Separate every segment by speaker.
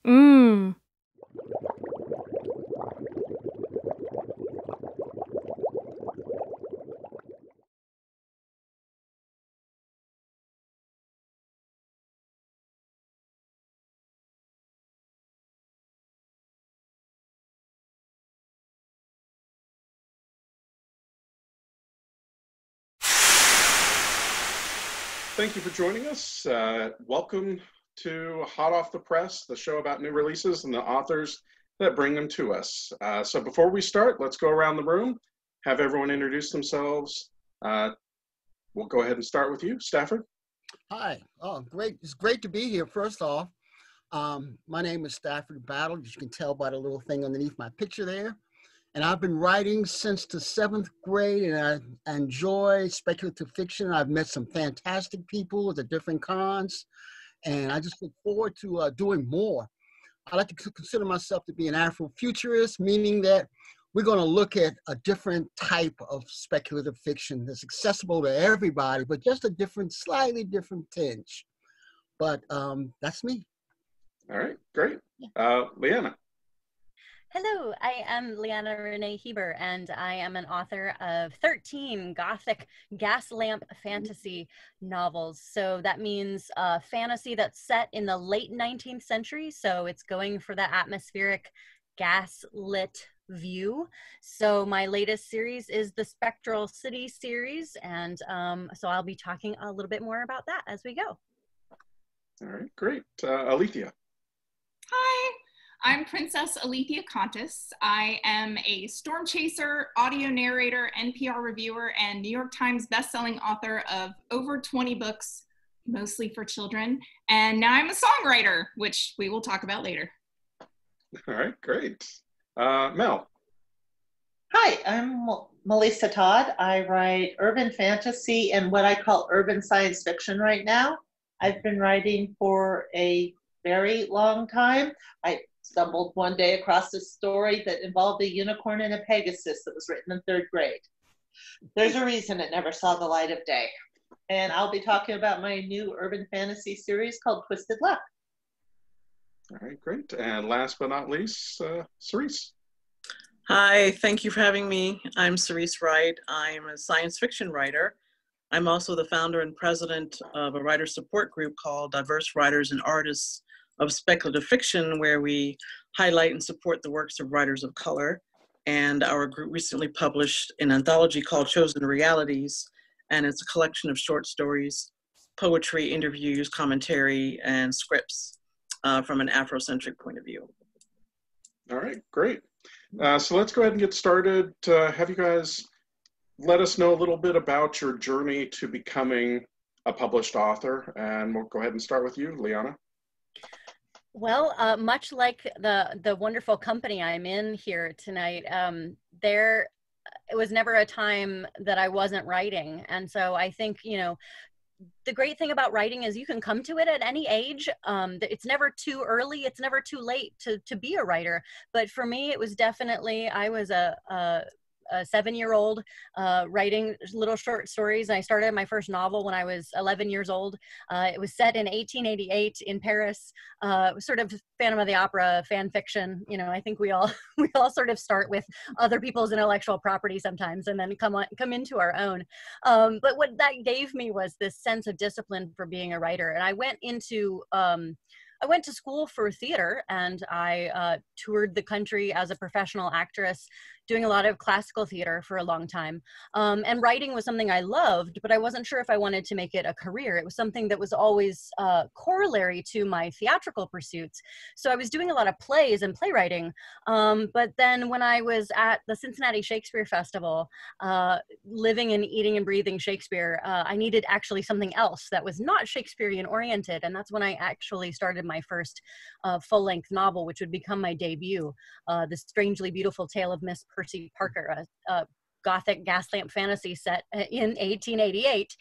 Speaker 1: Mm.
Speaker 2: Thank you for joining us. Welcome to Hot Off the Press, the show about new releases and the authors that bring them to us. So before we start, let's go around the room, have everyone introduce themselves. We'll go ahead and start with you, Stafford.
Speaker 3: Hi. Oh, great. It's great to be here, first off. My name is Stafford Battle. As you can tell by the little thing underneath my picture there. And I've been writing since the 7th grade, and I enjoy speculative fiction. I've met some fantastic people at the different cons, and I just look forward to doing more. I like to consider myself to be an Afrofuturist, meaning that we're going to look at a different type of speculative fiction that's accessible to everybody, but just a different, slightly different tinge. But that's me.
Speaker 2: All right, great. Leanna.
Speaker 4: Hello, I am Leanna Renee Hieber, and I am an author of 13 Gothic gas lamp fantasy novels. So that means fantasy that's set in the late 19th century. So it's going for the atmospheric gas lit view. So my latest series is the Spectral City series. And so I'll be talking a little bit more about that as we go.
Speaker 2: All right, great. Alethea.
Speaker 5: Hi. I'm Princess Alethea Kontis. I am a storm chaser, audio narrator, NPR reviewer, and New York Times bestselling author of over 20 books, mostly for children. And now I'm a songwriter, which we will talk about later.
Speaker 2: All right, great. Mel.
Speaker 6: Hi, I'm Melissa Todd. I write urban fantasy and what I call urban science fiction right now. I've been writing for a very long time. I stumbled one day across a story that involved a unicorn and a Pegasus that was written in 3rd grade. There's a reason it never saw the light of day. And I'll be talking about my new urban fantasy series called Twisted Luck.
Speaker 2: All right, great. And last but not least, Ceres.
Speaker 7: Hi, thank you for having me. I'm Ceres Wright. I'm a science fiction writer. I'm also the founder and president of a writer support group called Diverse Writers and Artists of Speculative Fiction, where we highlight and support the works of writers of color. And our group recently published an anthology called Chosen Realities, and it's a collection of short stories, poetry, interviews, commentary, and scripts from an Afrocentric point of view.
Speaker 2: All right, great. So let's go ahead and get started. Have you guys let us know a little bit about your journey to becoming a published author, and we'll go ahead and start with you, Leanna.
Speaker 4: Well, much like the wonderful company I'm in here tonight, it was never a time that I wasn't writing. And so I think, you know, the great thing about writing is you can come to it at any age. It's never too early. It's never too late to be a writer. But for me, it was definitely, I was a 7-year-old writing little short stories. I started my first novel when I was 11 years old. It was set in 1888 in Paris, sort of Phantom of the Opera fan fiction. You know, I think we all sort of start with other people's intellectual property sometimes and then come into our own. But what that gave me was this sense of discipline for being a writer. And I went to school for theater, and I toured the country as a professional actress, doing a lot of classical theater for a long time. And writing was something I loved, but I wasn't sure if I wanted to make it a career. It was something that was always corollary to my theatrical pursuits. So I was doing a lot of plays and playwriting. But then when I was at the Cincinnati Shakespeare Festival, living and eating and breathing Shakespeare, I needed actually something else that was not Shakespearean oriented. And that's when I actually started my first full-length novel, which would become my debut, The Strangely Beautiful Tale of Miss Percy Parker, a Gothic gas lamp fantasy set in 1888.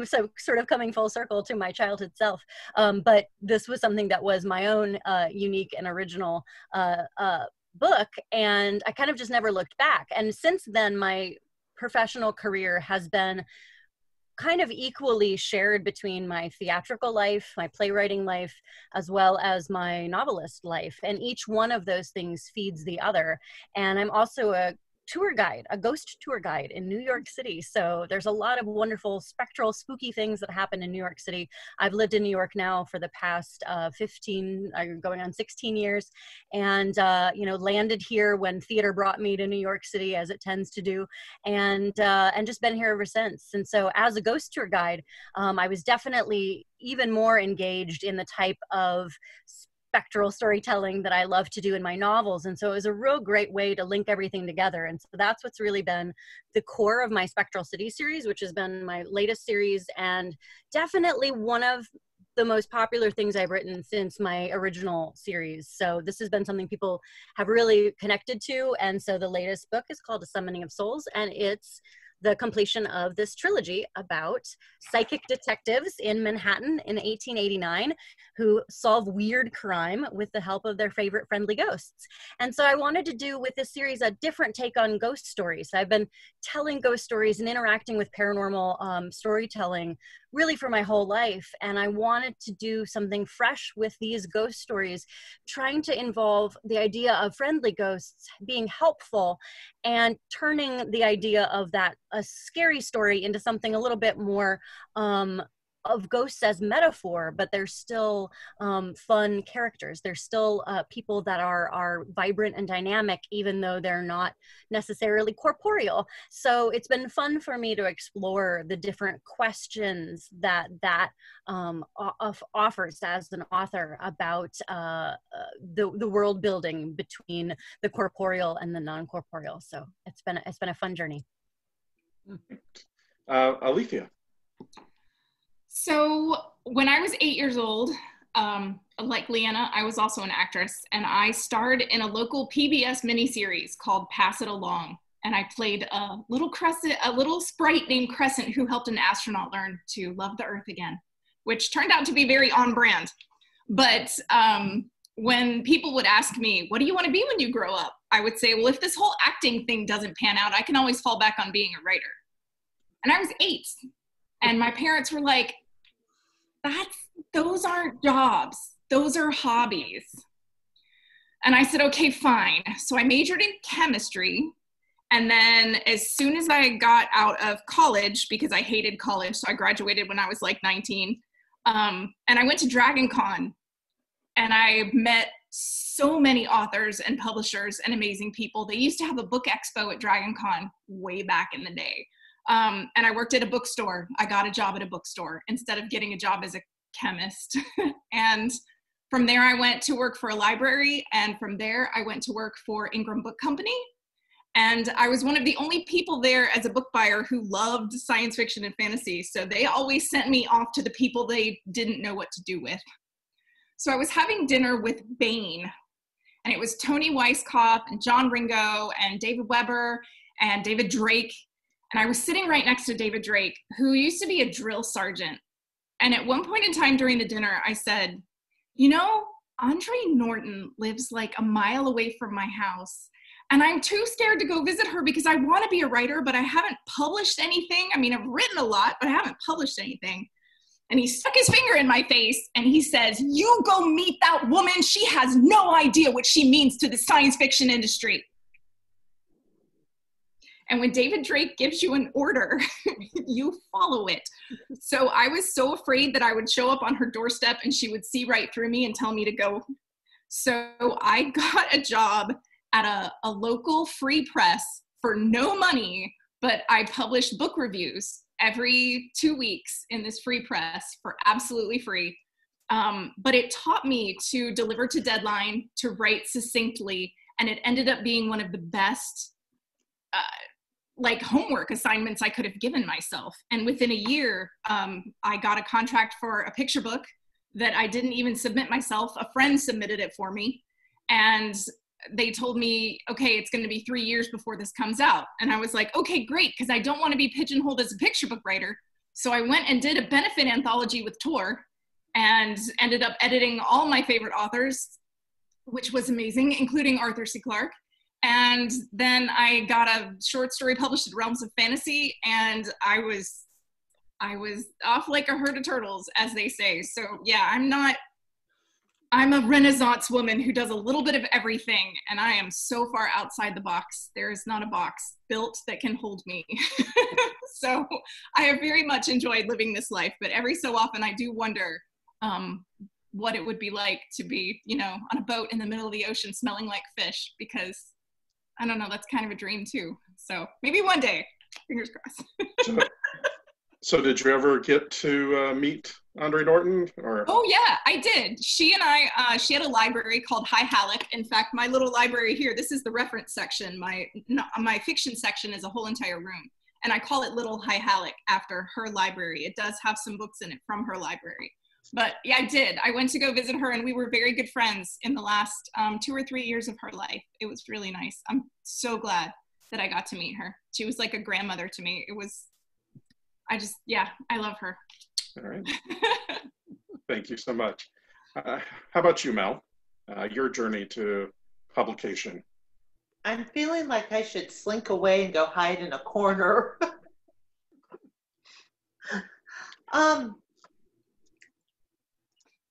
Speaker 4: So sort of coming full circle to my childhood self. But this was something that was my own unique and original book. And I kind of just never looked back. And since then, my professional career has been kind of equally shared between my theatrical life, my playwriting life, as well as my novelist life. And each one of those things feeds the other. And I'm also a tour guide, a ghost tour guide in New York City. So there's a lot of wonderful, spectral, spooky things that happen in New York City. I've lived in New York now for the past going on 16 years, and landed here when theater brought me to New York City, as it tends to do, and just been here ever since. And so as a ghost tour guide, I was definitely even more engaged in the type of spectral storytelling that I love to do in my novels. And so it was a real great way to link everything together. And so that's what's really been the core of my Spectral City series, which has been my latest series, and definitely one of the most popular things I've written since my original series. So this has been something people have really connected to. And so the latest book is called A Summoning of Souls, and it's the completion of this trilogy about psychic detectives in Manhattan in 1889 who solve weird crime with the help of their favorite friendly ghosts. And so I wanted to do with this series a different take on ghost stories. I've been telling ghost stories and interacting with paranormal storytelling really for my whole life. And I wanted to do something fresh with these ghost stories, trying to involve the idea of friendly ghosts being helpful and turning the idea of that, a scary story, into something a little bit more of ghosts as metaphor, but they're still fun characters. They're still people that are vibrant and dynamic, even though they're not necessarily corporeal. So it's been fun for me to explore the different questions that offers as an author about the world building between the corporeal and the non-corporeal. So it's been a fun journey.
Speaker 2: Alethea.
Speaker 5: So when I was 8 years old, like Leanna, I was also an actress, and I starred in a local PBS miniseries called Pass It Along. And I played a little sprite named Crescent who helped an astronaut learn to love the Earth again, which turned out to be very on brand. But when people would ask me, what do you want to be when you grow up? I would say, well, if this whole acting thing doesn't pan out, I can always fall back on being a writer. And I was 8. And my parents were like, those aren't jobs. Those are hobbies. And I said, okay, fine. So I majored in chemistry. And then as soon as I got out of college, because I hated college, so I graduated when I was like 19, and I went to Dragon Con, and I met so many authors and publishers and amazing people. They used to have a book expo at Dragon Con way back in the day. And I worked at a bookstore. I got a job at a bookstore instead of getting a job as a chemist. And from there, I went to work for a library. And from there, I went to work for Ingram Book Company. And I was one of the only people there as a book buyer who loved science fiction and fantasy. So they always sent me off to the people they didn't know what to do with. So I was having dinner with Bane, and it was Tony Weisskopf and John Ringo and David Weber and David Drake. And I was sitting right next to David Drake, who used to be a drill sergeant. And at one point in time during the dinner, I said, you know, Andre Norton lives like a mile away from my house. And I'm too scared to go visit her because I want to be a writer, but I haven't published anything. I mean, I've written a lot, but I haven't published anything. And he stuck his finger in my face and he says, you go meet that woman. She has no idea what she means to the science fiction industry. And when David Drake gives you an order, you follow it. So I was so afraid that I would show up on her doorstep and she would see right through me and tell me to go. So I got a job at a local free press for no money, but I published book reviews every 2 weeks in this free press for absolutely free. But it taught me to deliver to deadline, to write succinctly, and it ended up being one of the best homework assignments I could have given myself. And within a year, I got a contract for a picture book that I didn't even submit myself. A friend submitted it for me. And they told me, okay, it's going to be 3 years before this comes out. And I was like, okay, great, because I don't want to be pigeonholed as a picture book writer. So I went and did a benefit anthology with Tor and ended up editing all my favorite authors, which was amazing, including Arthur C. Clarke. And then I got a short story published at Realms of Fantasy, and I I was off like a herd of turtles, as they say. So yeah, I'm a Renaissance woman who does a little bit of everything, and I am so far outside the box. There is not a box built that can hold me. So I have very much enjoyed living this life, but every so often I do wonder what it would be like to be, you know, on a boat in the middle of the ocean smelling like fish, because I don't know, that's kind of a dream too. So maybe one day, fingers crossed.
Speaker 2: So did you ever get to meet Andre Norton? Or?
Speaker 5: Oh yeah, I did. She and I, she had a library called High Halleck. In fact, my little library here, this is the reference section. My fiction section is a whole entire room. And I call it Little High Halleck after her library. It does have some books in it from her library. But yeah, I did. I went to go visit her, and we were very good friends in the last 2 or 3 years of her life. It was really nice. I'm so glad that I got to meet her. She was like a grandmother to me. It was, yeah, I love her.
Speaker 2: All right. Thank you so much. How about you, Mel? Your journey to publication.
Speaker 6: I'm feeling like I should slink away and go hide in a corner.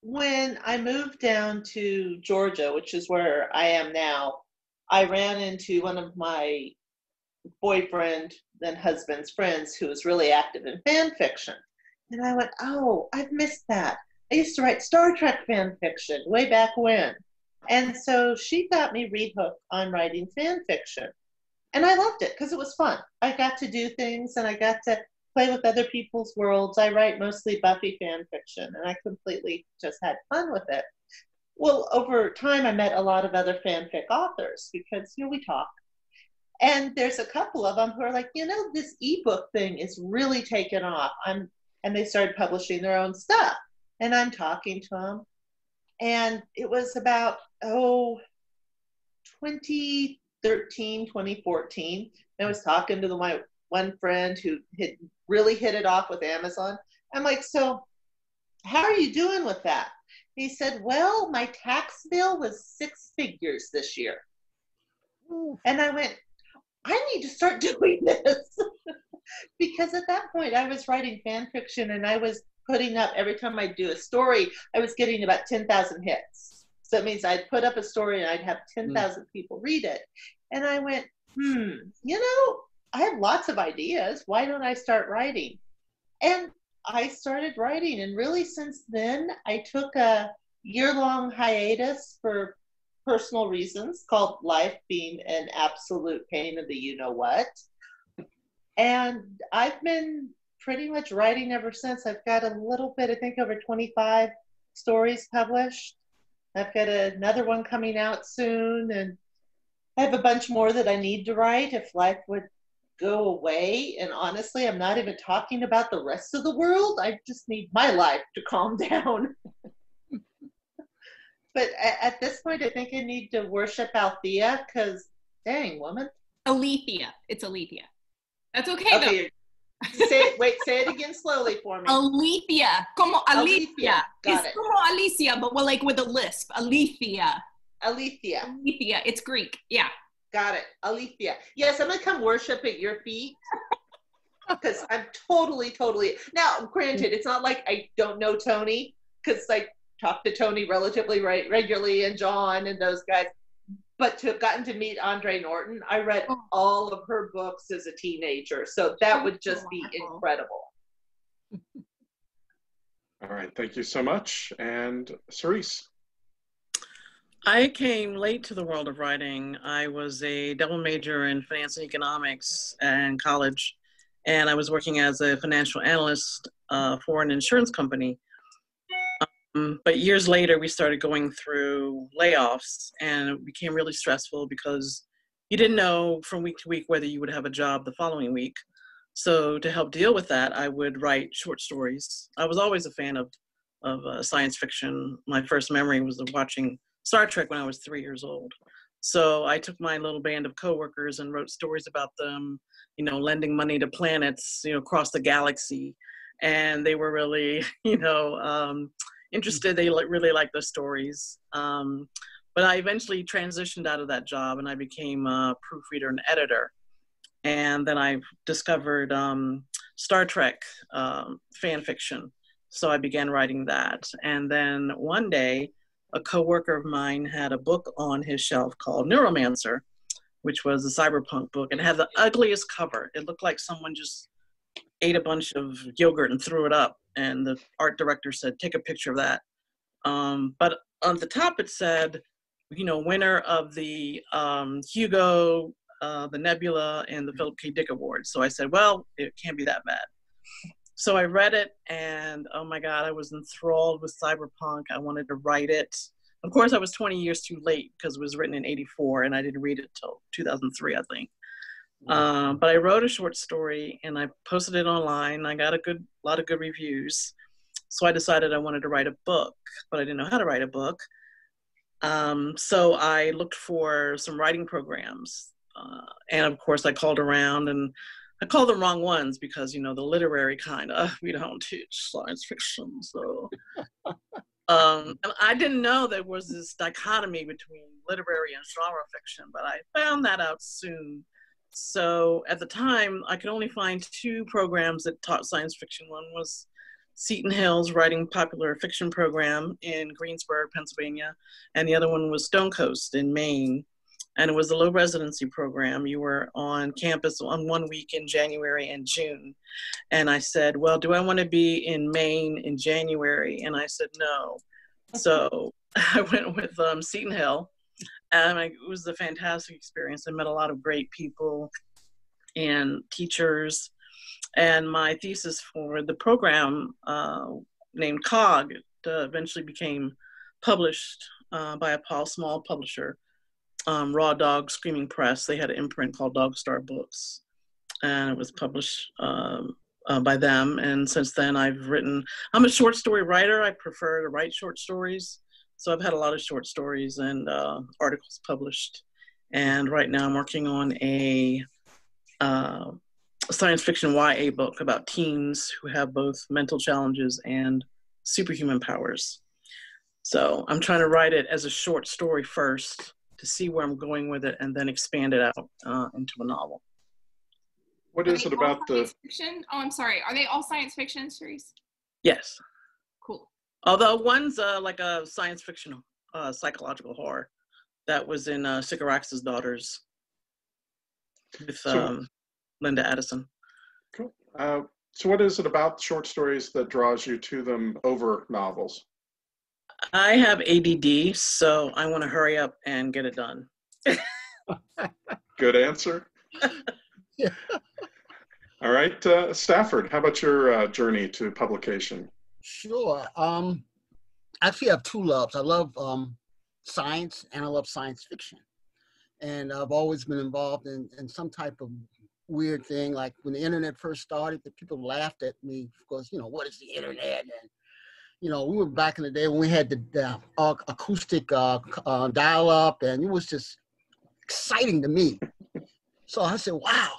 Speaker 6: When I moved down to Georgia, which is where I am now, I ran into one of my boyfriend, then husband's friends, who was really active in fan fiction. And I went, oh, I've missed that. I used to write Star Trek fan fiction way back when. And so she got me re-hooked on writing fan fiction. And I loved it because it was fun. I got to do things and I got to play with other people's worlds. I write mostly Buffy fan fiction, and I completely just had fun with it. Well, over time, I met a lot of other fanfic authors because, you know, we talk. And there's a couple of them who are like, you know, this ebook thing is really taken off. And they started publishing their own stuff. And I'm talking to them. And it was about, 2013, 2014. I was talking to my one friend who had really hit it off with Amazon. I'm like, so how are you doing with that? He said, well, my tax bill was 6 figures this year. And I went, I need to start doing this. Because at that point I was writing fan fiction, and I was putting up, every time I'd do a story, I was getting about 10,000 hits. So it means I'd put up a story and I'd have 10,000 people read it. And I went, you know, I have lots of ideas. Why don't I start writing? And I started writing. And really since then, I took a year-long hiatus for personal reasons, called life being an absolute pain in the you-know-what. And I've been pretty much writing ever since. I've got a little bit, I think over 25 stories published. I've got another one coming out soon, and I have a bunch more that I need to write if life would go away. And honestly, I'm not even talking about the rest of the world. I just need my life to calm down. But at this point, I think I need to worship Alethea, because dang, woman.
Speaker 5: Alethea. It's Alethea. That's okay, though.
Speaker 6: Say it again slowly for me.
Speaker 5: Alethea. Como Alethea.
Speaker 6: Got
Speaker 5: it's
Speaker 6: it.
Speaker 5: como Alicia, but we're like with a lisp. Alethea.
Speaker 6: Alethea.
Speaker 5: Alethea. It's Greek. Yeah.
Speaker 6: Got it. Alethea. Yes, I'm going to come worship at your feet. Because I'm totally. Now, granted, it's not like I don't know Tony, because I talk to Tony relatively regularly, and John and those guys. But to have gotten to meet Andre Norton, I read all of her books as a teenager. So that would just be incredible.
Speaker 2: All right, thank you so much. And Ceres.
Speaker 7: I came late to the world of writing. I was a double major in finance and economics in college, and I was working as a financial analyst for an insurance company. But years later, we started going through layoffs, and it became really stressful because you didn't know from week to week whether you would have a job the following week. So to help deal with that, I would write short stories. I was always a fan of science fiction. My first memory was of watching Star Trek when I was 3 years old. So I took my little band of coworkers and wrote stories about them, you know, lending money to planets, you know, across the galaxy. And they were really, you know, interested. They really liked the stories. But I eventually transitioned out of that job, and I became a proofreader and editor. And then I discovered Star Trek fan fiction. So I began writing that. And then one day, a coworker of mine had a book on his shelf called Neuromancer, which was a cyberpunk book, and it had the ugliest cover. It looked like someone just ate a bunch of yogurt and threw it up. And the art director said, take a picture of that. But on the top it said, you know, winner of the Hugo, the Nebula, and the Philip K. Dick Awards. So I said, well, it can't be that bad. So I read it, and oh my God, I was enthralled with cyberpunk. I wanted to write it. Of course, I was 20 years too late because it was written in '84, and I didn't read it till 2003, I think. But I wrote a short story, and I posted it online. I got a lot of good reviews. So I decided I wanted to write a book, but I didn't know how to write a book. So I looked for some writing programs. And of course, I called around, and I called the wrong ones because, you know, the literary kind of, we don't teach science fiction. So, and I didn't know there was this dichotomy between literary and genre fiction, but I found that out soon. So at the time, I could only find 2 programs that taught science fiction. One was Seton Hill's Writing Popular Fiction program in Greensburg, Pennsylvania, and the other one was Stonecoast in Maine. And it was a low residency program. You were on campus on 1 week in January and June. And I said, well, do I want to be in Maine in January? And I said, no. So I went with Seton Hill. And it was a fantastic experience. I met a lot of great people and teachers. And my thesis for the program named COG eventually became published by a small publisher. Raw Dog Screaming Press. They had an imprint called Dog Star Books, and it was published by them. And since then, I'm a short story writer. I prefer to write short stories. So I've had a lot of short stories and articles published. And right now I'm working on a science fiction YA book about teens who have both mental challenges and superhuman powers. So I'm trying to write it as a short story first, to see where I'm going with it, and then expand it out into a novel.
Speaker 2: What is it about the
Speaker 5: fiction? Oh, I'm sorry. Are they all science fiction series?
Speaker 7: Yes.
Speaker 5: Cool.
Speaker 7: Although one's like a science fiction psychological horror that was in Sycorax's Daughters with Linda Addison.
Speaker 2: Cool. So what is it about short stories that draws you to them over novels?
Speaker 7: I have ADD, so I want to hurry up and get it done.
Speaker 2: Good answer.
Speaker 3: Yeah.
Speaker 2: All right, Stafford, how about your journey to publication?
Speaker 3: Sure. Actually, I have 2 loves. I love science, and I love science fiction. And I've always been involved in some type of weird thing. Like when the internet first started, the people laughed at me because, you know, what is the internet? And you know, we were back in the day when we had the acoustic dial-up, and it was just exciting to me. So I said, wow.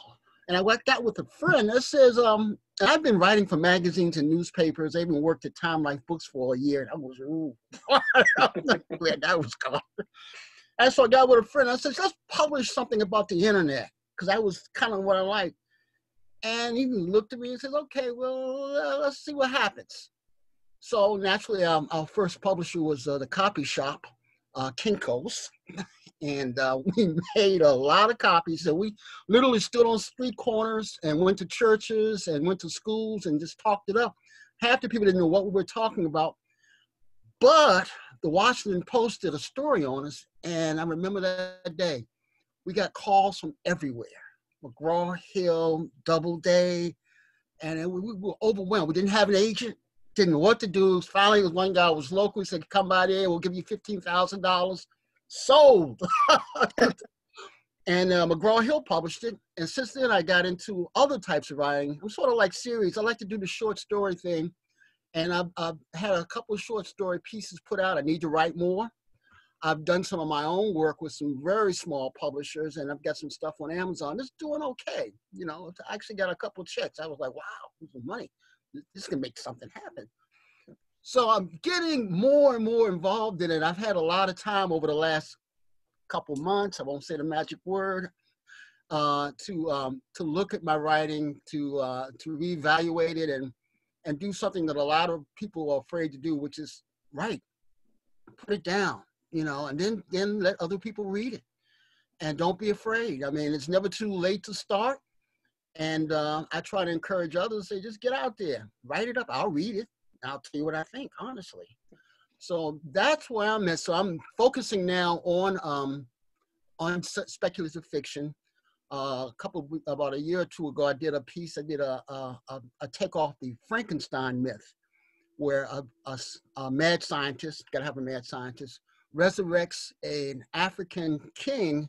Speaker 3: And I worked out with a friend that says, and I've been writing for magazines and newspapers. I even worked at Time Life Books for a year. And I was, ooh, where that was going. And so I got with a friend. I said, let's publish something about the internet, because that was kind of what I liked. And he looked at me and said, okay, well, let's see what happens. So naturally, our first publisher was the copy shop, Kinko's, and we made a lot of copies. So we literally stood on street corners and went to churches and went to schools and just talked it up. Half the people didn't know what we were talking about, but the Washington Post did a story on us, and I remember that day. We got calls from everywhere, McGraw-Hill, Doubleday, and we were overwhelmed. We didn't have an agent. Didn't know what to do. Finally, one guy was local. He said, come by there. We'll give you $15,000. Sold. And McGraw-Hill published it. And since then, I got into other types of writing. I'm sort of like series. I like to do the short story thing. And I've had a couple of short story pieces put out. I need to write more. I've done some of my own work with some very small publishers, and I've got some stuff on Amazon. It's doing okay. You know, I actually got a couple of checks. I was like, wow, this is money. This can make something happen. So I'm getting more and more involved in it. I've had a lot of time over the last couple months. I won't say the magic word. to look at my writing, to reevaluate it, and do something that a lot of people are afraid to do, which is write, put it down, and then let other people read it, and don't be afraid. I mean, it's never too late to start. And I try to encourage others to say, just get out there, write it up. I'll read it. I'll tell you what I think, honestly. So that's where I'm at. So I'm focusing now on speculative fiction. About a year or two ago, I did a piece. I did a take off the Frankenstein myth, where a mad scientist, gotta have a mad scientist, resurrects an African king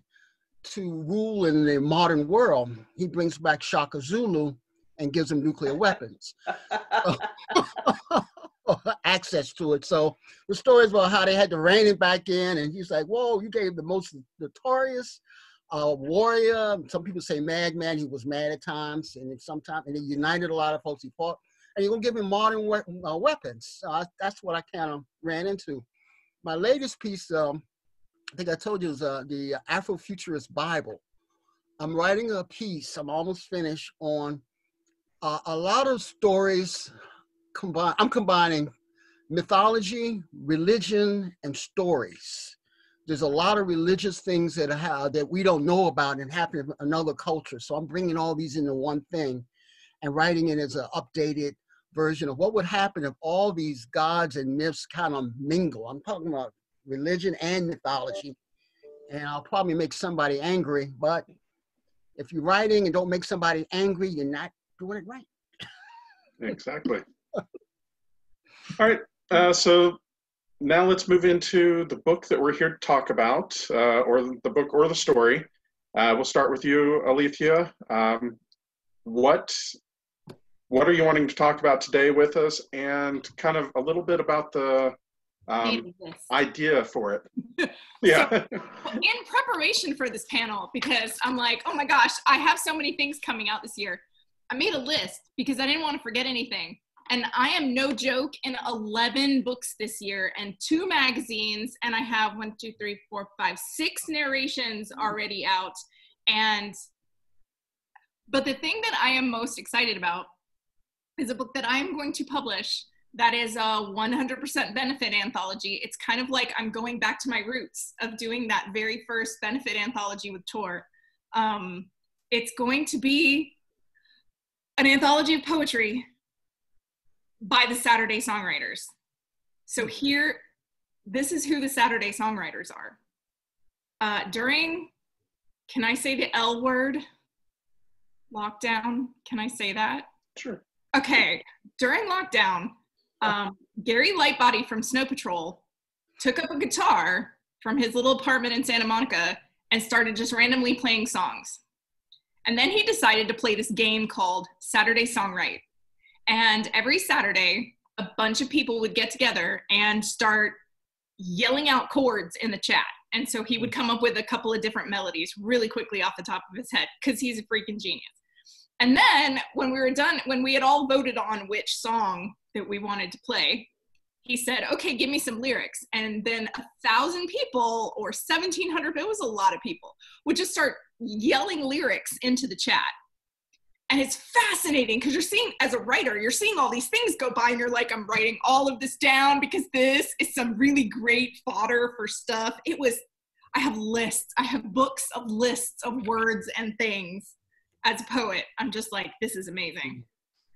Speaker 3: to rule in the modern world. He brings back Shaka Zulu and gives him nuclear weapons. Access to it. So the story is about how they had to rein it back in, and he's like, whoa, you gave the most notorious warrior, some people say madman, he was mad at times, and he united a lot of folks he fought, and you're gonna give him modern weapons. So that's what I kind of ran into. My latest piece, I think I told you, is the Afrofuturist Bible. I'm writing a piece, I'm almost finished, on a lot of stories. I'm combining mythology, religion, and stories. There's a lot of religious things that we don't know about and happen in another culture. So I'm bringing all these into one thing and writing it as an updated version of what would happen if all these gods and myths kind of mingle. I'm talking about religion and mythology, and I'll probably make somebody angry, but if you're writing and don't make somebody angry, you're not doing it right.
Speaker 2: Exactly. All right, so now let's move into the book that we're here to talk about, or the book or the story. We'll start with you, Alethea. What are you wanting to talk about today with us, and kind of a little bit about the idea for it? Yeah.
Speaker 5: So, in preparation for this panel, because I'm like, oh my gosh, I have so many things coming out this year, I made a list because I didn't want to forget anything. And I am no joke in 11 books this year and 2 magazines. And I have 6 narrations already out. But the thing that I am most excited about is a book that I am going to publish that is a 100% benefit anthology. It's kind of like I'm going back to my roots of doing that very first benefit anthology with Tor. It's going to be an anthology of poetry by the Saturday Songwriters. So here, this is who the Saturday Songwriters are. During, can I say the L word? Lockdown, can I say that?
Speaker 2: Sure.
Speaker 5: Okay, during lockdown, Gary Lightbody from Snow Patrol took up a guitar from his little apartment in Santa Monica and started just randomly playing songs. And then he decided to play this game called Saturday Songwrite. And every Saturday, a bunch of people would get together and start yelling out chords in the chat. And so he would come up with a couple of different melodies really quickly off the top of his head, because he's a freaking genius. And then when we were done, when we had all voted on which song that we wanted to play, he said, okay, give me some lyrics. And then 1,000 people, or 1,700, it was a lot of people, would just start yelling lyrics into the chat. And it's fascinating because you're seeing, as a writer, you're seeing all these things go by and you're like, I'm writing all of this down because this is some really great fodder for stuff. I have lists. I have books of lists of words and things. As a poet, I'm just like, this is amazing.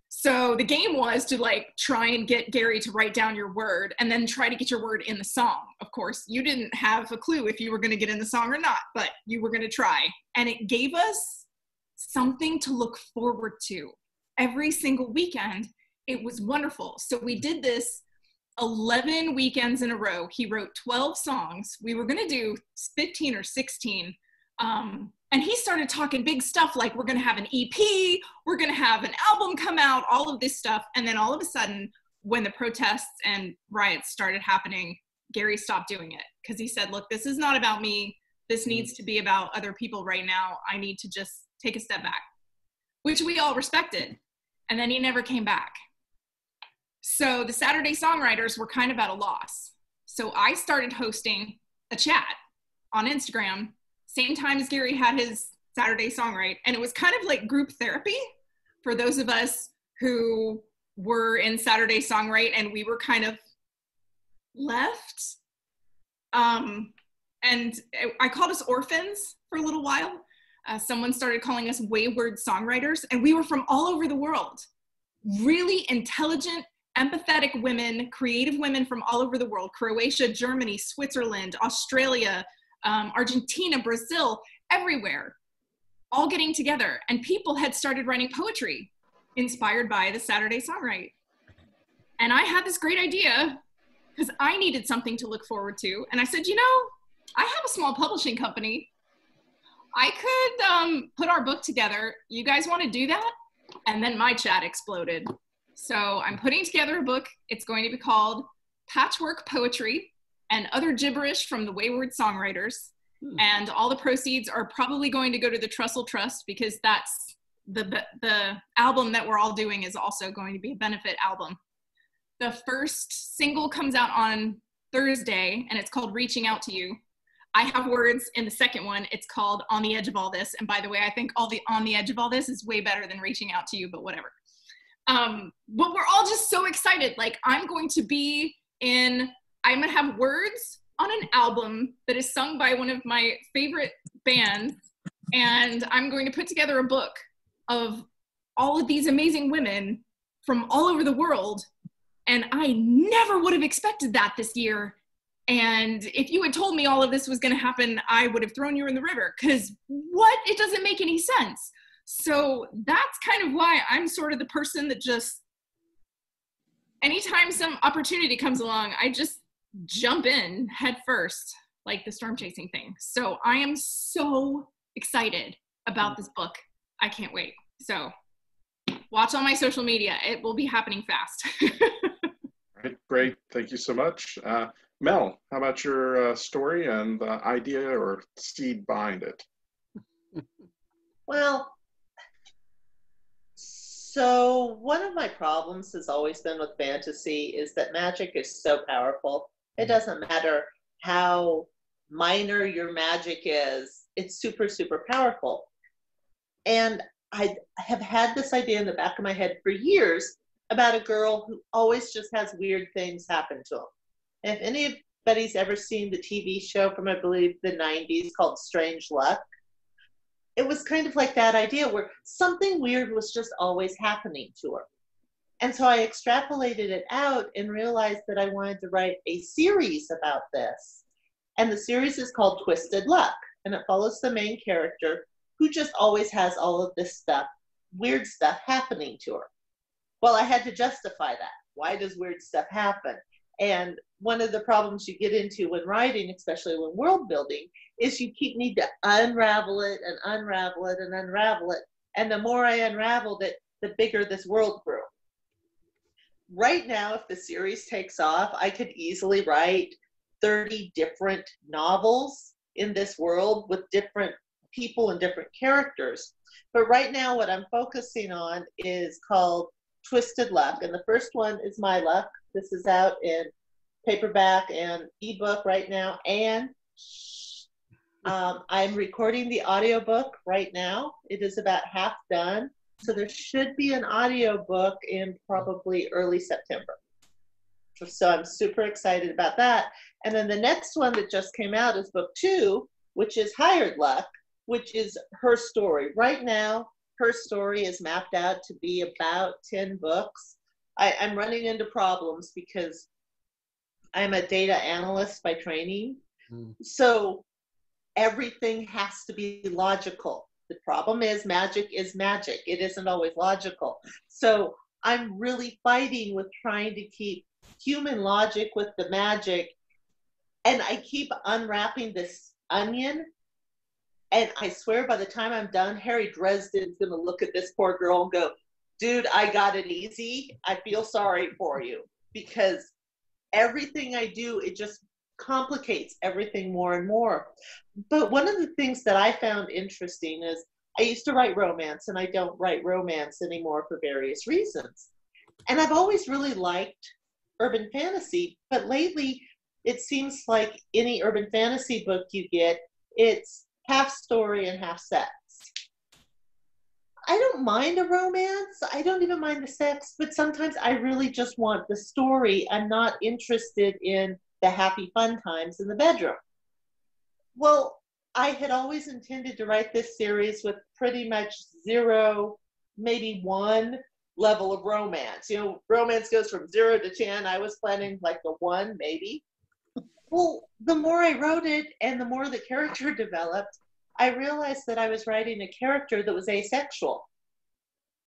Speaker 5: So the game was to like try and get Gary to write down your word and then try to get your word in the song. Of course, you didn't have a clue if you were going to get in the song or not, but you were going to try. And it gave us something to look forward to every single weekend. It was wonderful. So we did this 11 weekends in a row. He wrote 12 songs. We were going to do 15 or 16. And he started talking big stuff like, we're going to have an EP, we're going to have an album come out, all of this stuff. And then all of a sudden, when the protests and riots started happening, Gary stopped doing it because he said, look, this is not about me. This needs to be about other people right now. I need to just take a step back, which we all respected. And then he never came back. So the Saturday Songwriters were kind of at a loss. So I started hosting a chat on Instagram, same time as Gary had his Saturday Songwrite, and it was kind of like group therapy for those of us who were in Saturday Songwrite and we were kind of left. And I called us orphans for a little while. Someone started calling us wayward songwriters, and we were from all over the world. Really intelligent, empathetic women, creative women from all over the world. Croatia, Germany, Switzerland, Australia, Argentina, Brazil, everywhere, all getting together. And people had started writing poetry inspired by the Saturday Songwrite. And I had this great idea because I needed something to look forward to. And I said, you know, I have a small publishing company. I could put our book together. You guys want to do that? And then my chat exploded. So I'm putting together a book. It's going to be called Patchwork Poetry and Other Gibberish from the Wayward Songwriters. And all the proceeds are probably going to go to the Trussell Trust, because that's the album that we're all doing is also going to be a benefit album. The first single comes out on Thursday, and it's called Reaching Out to You. I have words in the second one. It's called On the Edge of All This. And by the way, I think On the Edge of All This is way better than Reaching Out to You, but whatever. But we're all just so excited. Like, I'm going to have words on an album that is sung by one of my favorite bands. And I'm going to put together a book of all of these amazing women from all over the world. And I never would have expected that this year. And if you had told me all of this was going to happen, I would have thrown you in the river, because it doesn't make any sense. So that's kind of why I'm sort of the person that just, anytime some opportunity comes along, I just jump in head first, like the storm chasing thing. So I am so excited about this book. I can't wait. So watch on my social media. It will be happening fast.
Speaker 2: Right, great. Thank you so much. Mel, how about your story and the idea or seed behind it?
Speaker 6: Well, so one of my problems has always been with fantasy is that magic is so powerful. It doesn't matter how minor your magic is, it's super, super powerful. And I have had this idea in the back of my head for years about a girl who always just has weird things happen to them. If anybody's ever seen the TV show from, I believe, the 90s called Strange Luck, it was kind of like that idea where something weird was just always happening to her. And so I extrapolated it out and realized that I wanted to write a series about this. And the series is called Twisted Luck. And it follows the main character who just always has all of this stuff, weird stuff happening to her. Well, I had to justify that. Why does weird stuff happen? And one of the problems you get into when writing, especially when world building, is you need to unravel it and unravel it and unravel it. And the more I unraveled it, the bigger this world grew. Right now, if the series takes off, I could easily write 30 different novels in this world with different people and different characters. But right now, what I'm focusing on is called Twisted Luck. And the first one is My Luck. This is out in paperback and ebook right now. And I'm recording the audiobook right now. It is about half done. So there should be an audiobook in probably early September. So I'm super excited about that. And then the next one that just came out is book 2, which is Hired Luck, which is her story. Right now, her story is mapped out to be about 10 books. I'm running into problems because I'm a data analyst by training. So everything has to be logical. The problem is magic is magic. It isn't always logical. So I'm really fighting with trying to keep human logic with the magic. And I keep unwrapping this onion. And I swear by the time I'm done, Harry Dresden's going to look at this poor girl and go, dude, I got it easy. I feel sorry for you. Because everything I do, it just complicates everything more and more. But one of the things that I found interesting is I used to write romance, and I don't write romance anymore for various reasons. And I've always really liked urban fantasy, but lately it seems like any urban fantasy book you get, it's half story and half sex. I don't mind a romance. I don't even mind the sex, but sometimes I really just want the story. I'm not interested in the happy fun times in the bedroom. Well, I had always intended to write this series with pretty much 0, maybe 1 level of romance. You know, romance goes from 0 to 10. I was planning like a 1, maybe. Well, the more I wrote it and the more the character developed, I realized that I was writing a character that was asexual.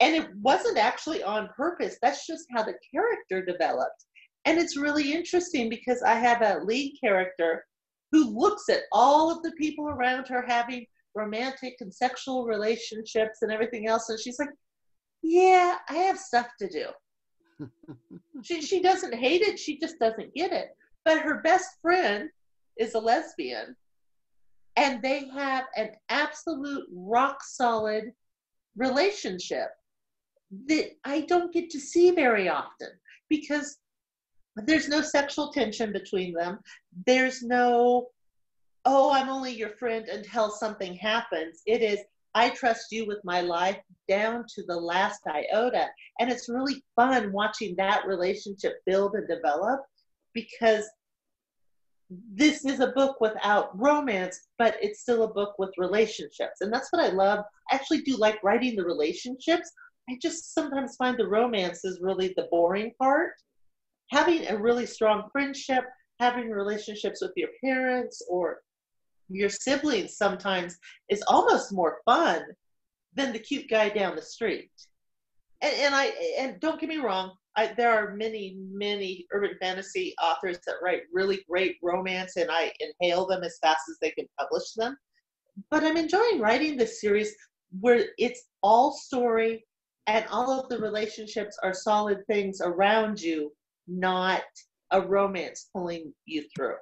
Speaker 6: And it wasn't actually on purpose. That's just how the character developed. And it's really interesting because I have a lead character who looks at all of the people around her having romantic and sexual relationships and everything else. And she's like, yeah, I have stuff to do. She doesn't hate it. She just doesn't get it. But her best friend is a lesbian. And they have an absolute rock solid relationship that I don't get to see very often because there's no sexual tension between them. There's no, oh, I'm only your friend until something happens. It is, I trust you with my life down to the last iota. And it's really fun watching that relationship build and develop because this is a book without romance, but it's still a book with relationships. And that's what I love. I actually do like writing the relationships. I just sometimes find the romance is really the boring part. Having a really strong friendship, having relationships with your parents or your siblings sometimes is almost more fun than the cute guy down the street. And don't get me wrong, there are many urban fantasy authors that write really great romance, and I inhale them as fast as they can publish them. But I'm enjoying writing this series where it's all story and all of the relationships are solid things around you, not a romance pulling you through.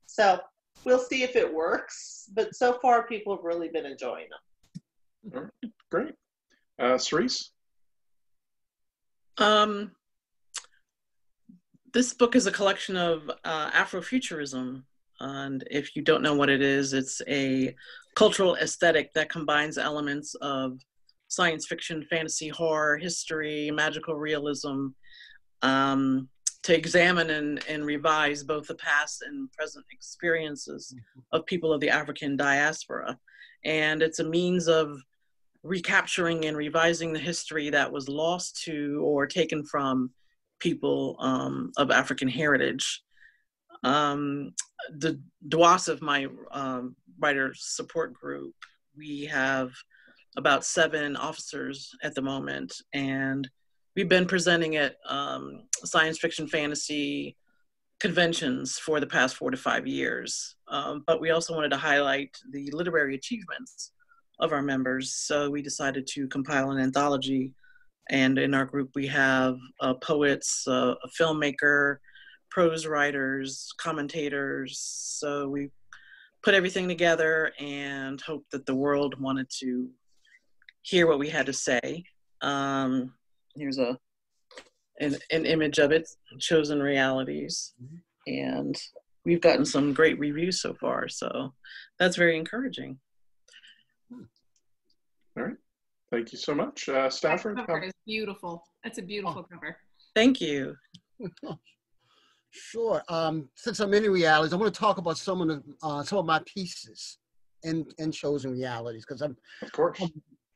Speaker 6: So we'll see if it works, but so far people have really been enjoying them.
Speaker 2: All right, great. Ceres?
Speaker 7: This book is a collection of Afrofuturism. And if you don't know what it is, it's a cultural aesthetic that combines elements of science fiction, fantasy, horror, history, magical realism, to examine and revise both the past and present experiences of people of the African diaspora. And it's a means of recapturing and revising the history that was lost to or taken from people of African heritage. The DWAS of my writer support group, we have about 7 officers at the moment, and we've been presenting at science fiction fantasy conventions for the past 4 to 5 years. But we also wanted to highlight the literary achievements of our members. So we decided to compile an anthology. And in our group, we have poets, a filmmaker, prose writers, commentators. So we put everything together and hoped that the world wanted to hear what we had to say. Here's an image of it, Chosen Realities. And we've gotten some great reviews so far. So that's very encouraging.
Speaker 2: All right. Thank you so much. Stafford?
Speaker 5: That cover is beautiful. That's a beautiful cover.
Speaker 7: Thank you.
Speaker 3: Sure. Since I'm in realities, I want to talk about some of my pieces in Chosen Realities, because I'm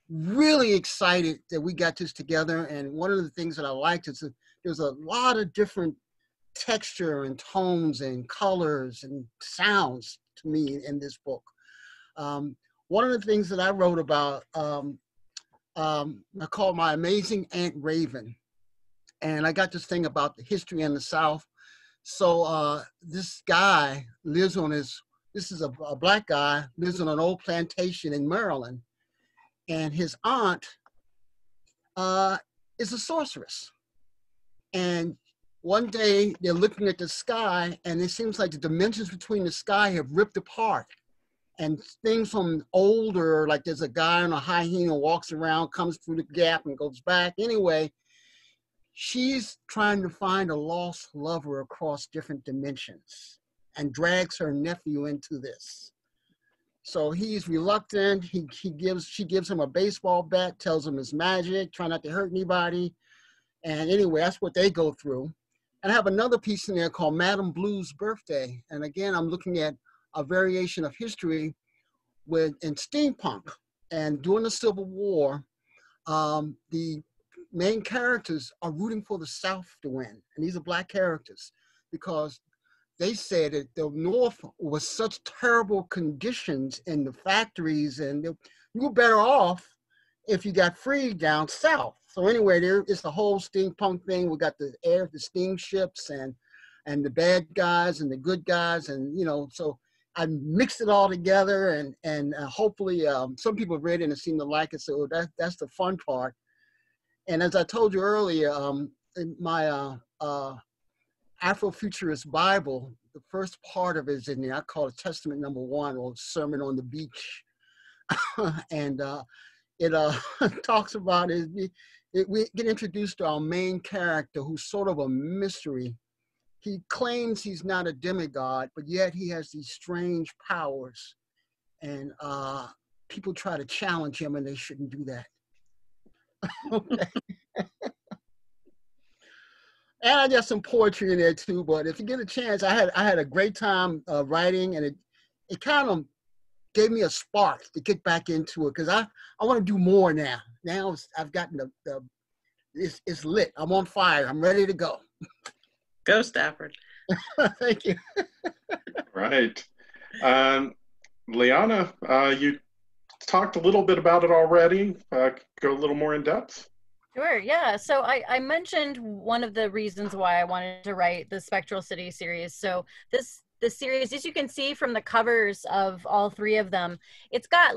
Speaker 3: really excited that we got this together. And one of the things that I liked is that there's a lot of different texture and tones and colors and sounds to me in this book. One of the things that I wrote about, I call my Amazing Aunt Raven. And I got this thing about the history in the South. So this guy lives on this is a black guy, lives on an old plantation in Maryland. And his aunt is a sorceress. And one day they're looking at the sky, and it seems like the dimensions between the sky have ripped apart. And things from older, like there's a guy on a high heel walks around, comes through the gap and goes back. Anyway, she's trying to find a lost lover across different dimensions and drags her nephew into this. So he's reluctant. She gives him a baseball bat, tells him it's magic, try not to hurt anybody. And anyway, that's what they go through. And I have another piece in there called Madame Blue's Birthday. And again, I'm looking at a variation of history in steampunk. And during the Civil War, the main characters are rooting for the South to win. And these are Black characters because they said that the North was such terrible conditions in the factories, and you were better off if you got free down South. So anyway, it's the whole steampunk thing. We got the steamships and the bad guys and the good guys, and so I mixed it all together, and hopefully some people have read it and seem to like it. So that's the fun part. And as I told you earlier, in my Afrofuturist Bible, the first part of it is in there. I call it Testament number 1, or Sermon on the Beach. And it talks about we get introduced to our main character, who's sort of a mystery. He claims he's not a demigod, but yet he has these strange powers. And people try to challenge him, and they shouldn't do that. Okay. And I got some poetry in there too, but if you get a chance, I had a great time writing, and it kind of gave me a spark to get back into it, because I want to do more now. Now I've gotten it's lit. I'm on fire. I'm ready to go.
Speaker 7: Go, Stafford.
Speaker 3: Thank you.
Speaker 2: Right. Leanna, you talked a little bit about it already. Go a little more in depth.
Speaker 4: Sure, yeah. So I mentioned one of the reasons why I wanted to write the Spectral City series. So the series, as you can see from the covers of all 3 of them, it's got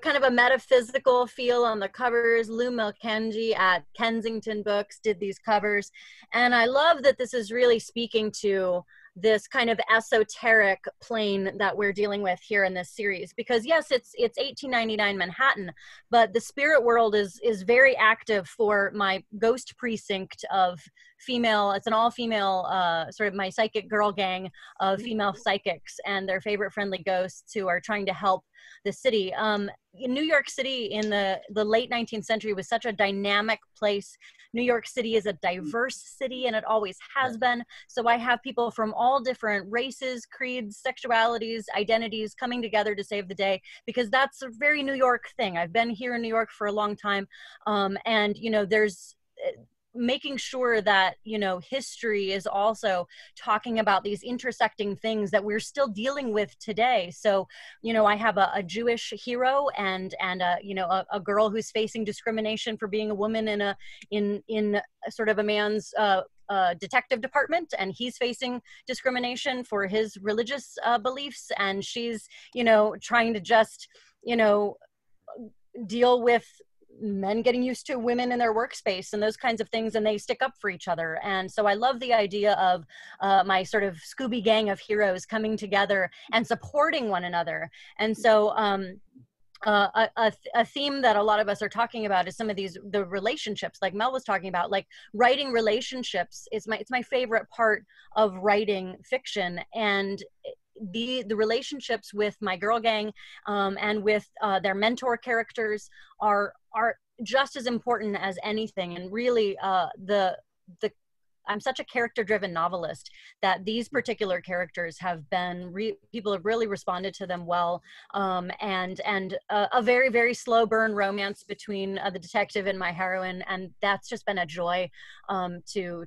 Speaker 4: kind of a metaphysical feel on the covers. Lou Mulcahy at Kensington Books did these covers. And I love that this is really speaking to this kind of esoteric plane that we're dealing with here in this series, because yes, it's 1899 Manhattan, but the spirit world is very active for my ghost precinct of female. It's an all-female sort of my psychic girl gang of female psychics and their favorite friendly ghosts who are trying to help the city. In New York City in the late 19th century was such a dynamic place. New York City is a diverse city, and it always has been. So I have people from all different races, creeds, sexualities, identities coming together to save the day, because that's a very New York thing. I've been here in New York for a long time. And there's making sure that, history is also talking about these intersecting things that we're still dealing with today. So, I have a Jewish hero and a girl who's facing discrimination for being a woman in sort of a man's detective department, and he's facing discrimination for his religious beliefs, and she's, trying to just, deal with men getting used to women in their workspace and those kinds of things, and they stick up for each other. And so I love the idea of my sort of Scooby gang of heroes coming together and supporting one another. And so a theme that a lot of us are talking about is some of the relationships, like Mel was talking about, like writing relationships it's my favorite part of writing fiction. And the relationships with my girl gang and with their mentor characters are just as important as anything. And really I'm such a character-driven novelist that these particular characters have been, people have really responded to them well. And a very, very slow burn romance between the detective and my heroine. And that's just been a joy to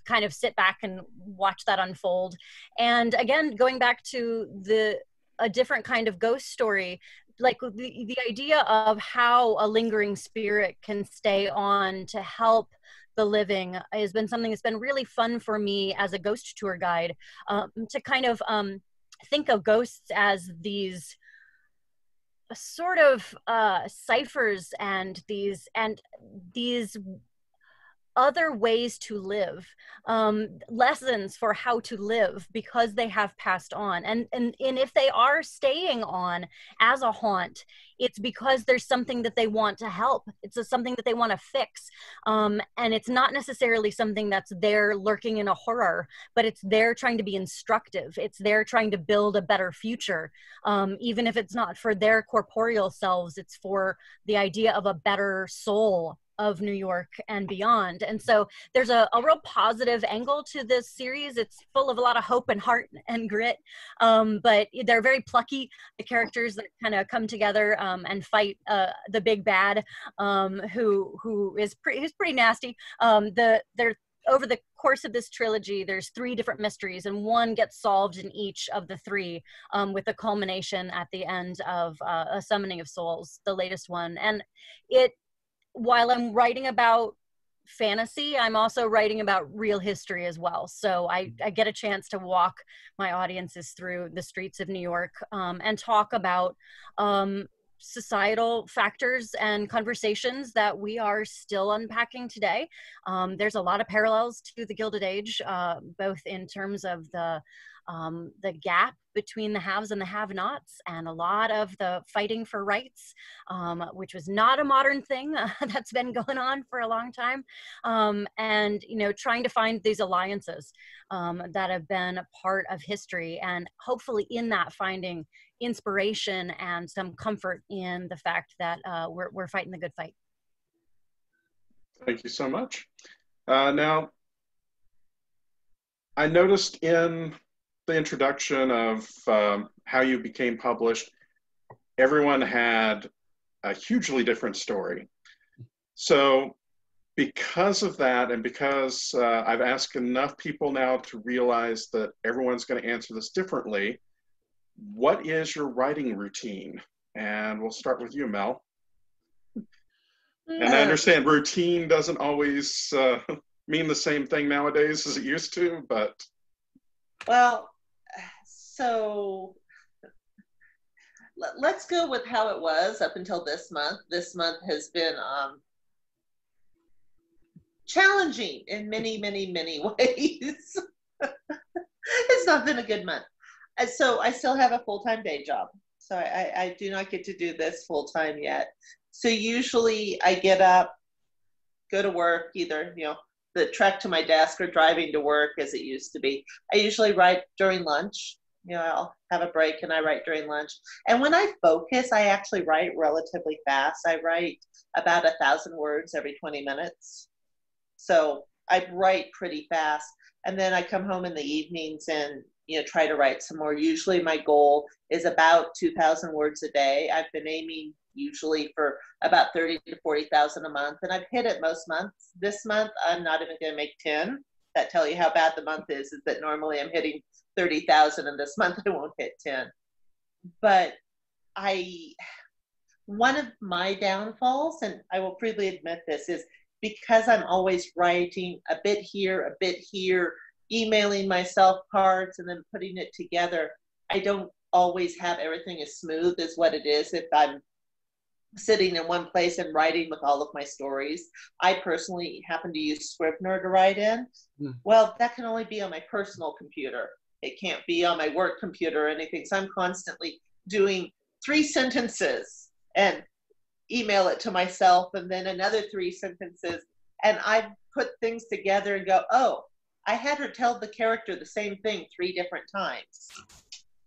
Speaker 4: kind of sit back and watch that unfold. And again, going back to a different kind of ghost story, like the idea of how a lingering spirit can stay on to help the living has been something that's been really fun for me as a ghost tour guide, to kind of think of ghosts as these sort of ciphers and these other ways to live, lessons for how to live because they have passed on. And if they are staying on as a haunt it's because there's something that they want to help. It's something that they want to fix. And it's not necessarily something that's there lurking in a horror, but it's there trying to be instructive. It's there trying to build a better future. Even if it's not for their corporeal selves, it's for the idea of a better soul of New York and beyond. And so there's a real positive angle to this series. It's full of a lot of hope and heart and grit, but they're very plucky, the characters that kind of come together and fight the big bad, who is pretty nasty. They're over the course of this trilogy, there's 3 different mysteries, and one gets solved in each of the 3, with a culmination at the end of A Summoning of Souls, the latest one. And while I'm writing about fantasy, I'm also writing about real history as well. So I get a chance to walk my audiences through the streets of New York, and talk about societal factors and conversations that we are still unpacking today. There's a lot of parallels to the Gilded Age, both in terms of the gap between the haves and the have-nots, and a lot of the fighting for rights, which was not a modern thing. That's been going on for a long time. And, trying to find these alliances that have been a part of history, and hopefully in that finding inspiration and some comfort in the fact that we're fighting the good fight.
Speaker 2: Thank you so much. Now, I noticed in the introduction of how you became published, everyone had a hugely different story. So because of that, and because I've asked enough people now to realize that everyone's going to answer this differently, what is your writing routine? And we'll start with you, Mel. And I understand routine doesn't always mean the same thing nowadays as it used to, but...
Speaker 6: Well, so let's go with how it was up until this month. This month has been challenging in many, many, many ways. It's not been a good month. And so I still have a full-time day job. So I do not get to do this full-time yet. So usually I get up, go to work, either, the trek to my desk or driving to work as it used to be. I usually write during lunch. I'll have a break and I write during lunch. And when I focus, I actually write relatively fast. I write about 1,000 words every 20 minutes. So I write pretty fast. And then I come home in the evenings and, try to write some more. Usually my goal is about 2,000 words a day. I've been aiming usually for about 30 to 40,000 a month. And I've hit it most months. This month, I'm not even going to make 10. That tell you how bad the month is that normally I'm hitting 30,000, and this month I won't hit 10. But one of my downfalls, and I will freely admit this, is because I'm always writing a bit here, emailing myself parts and then putting it together, I don't always have everything as smooth as what it is if I'm sitting in one place and writing with all of my stories. I personally happen to use Scrivener to write in. Well, that can only be on my personal computer. It can't be on my work computer or anything. So I'm constantly doing 3 sentences and email it to myself, and then another 3 sentences. And I put things together and go, oh, I had her tell the character the same thing 3 different times.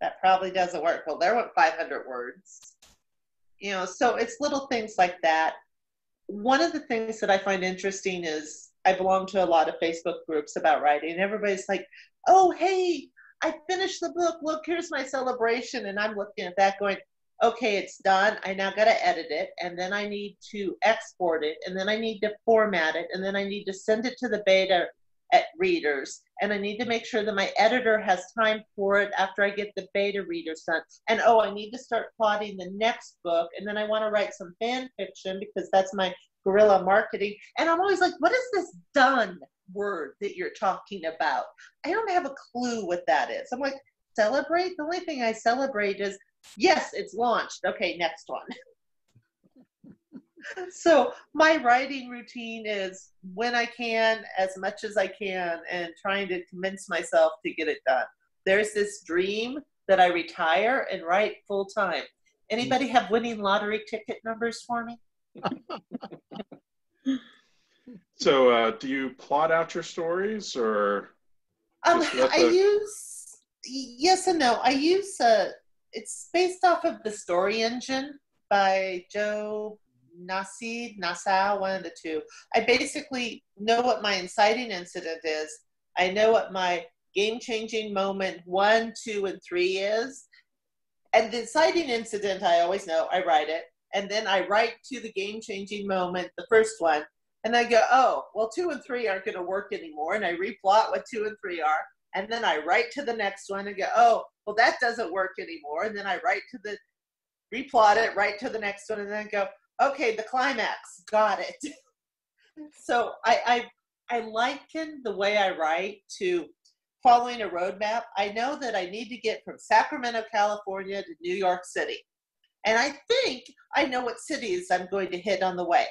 Speaker 6: That probably doesn't work. Well, there went 500 words. So it's little things like that. One of the things that I find interesting is I belong to a lot of Facebook groups about writing, and everybody's like, oh, hey, I finished the book. Look, here's my celebration. And I'm looking at that going, okay, it's done. I now got to edit it. And then I need to export it. And then I need to format it. And then I need to send it to the beta readers. And I need to make sure that my editor has time for it after I get the beta readers done. And oh, I need to start plotting the next book. And then I want to write some fan fiction because that's my guerrilla marketing. And I'm always like, what is this done word that you're talking about? I don't have a clue what that is. I'm like, celebrate? The only thing I celebrate is, yes, it's launched. Okay, next one. So my writing routine is when I can, as much as I can, and trying to convince myself to get it done. There's this dream that I retire and write full time. Anybody have winning lottery ticket numbers for me?
Speaker 2: So do you plot out your stories, or just let
Speaker 6: I use, yes and no. I use, it's based off of the Story Engine by Joe Nassau, one of the two. I basically know what my inciting incident is. I know what my game-changing moment 1, 2, and 3 is. And the inciting incident, I always know, I write it. And then I write to the game-changing moment, the first one. And I go, oh, well, 2 and 3 aren't going to work anymore. And I replot what 2 and 3 are. And then I write to the next one and go, oh, well, that doesn't work anymore. And then I replot it, write to the next one, and then go, okay, the climax, got it. So I liken the way I write to following a roadmap. I know that I need to get from Sacramento, California to New York City. And I think I know what cities I'm going to hit on the way.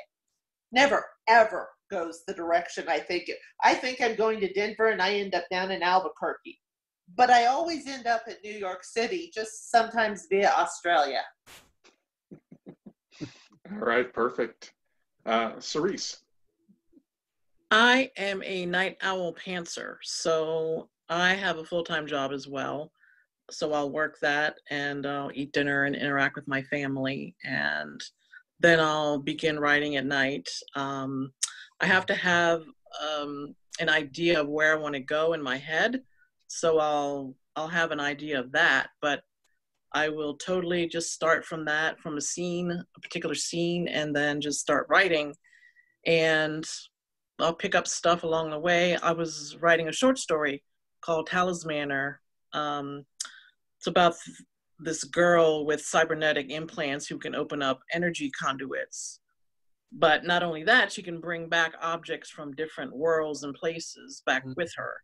Speaker 6: Never, ever goes the direction I think it. I think I'm going to Denver and I end up down in Albuquerque. But I always end up at New York City, just sometimes via Australia.
Speaker 2: All right, perfect. Ceres.
Speaker 7: I am a night owl pantser, so I have a full-time job as well. So I'll work that and I'll eat dinner and interact with my family, and then I'll begin writing at night. I have to have an idea of where I want to go in my head, so I'll have an idea of that, but I will totally just start from that, from a particular scene, and then just start writing. And I'll pick up stuff along the way. I was writing a short story called Talismaner. It's about this girl with cybernetic implants who can open up energy conduits. But not only that, she can bring back objects from different worlds and places back with her.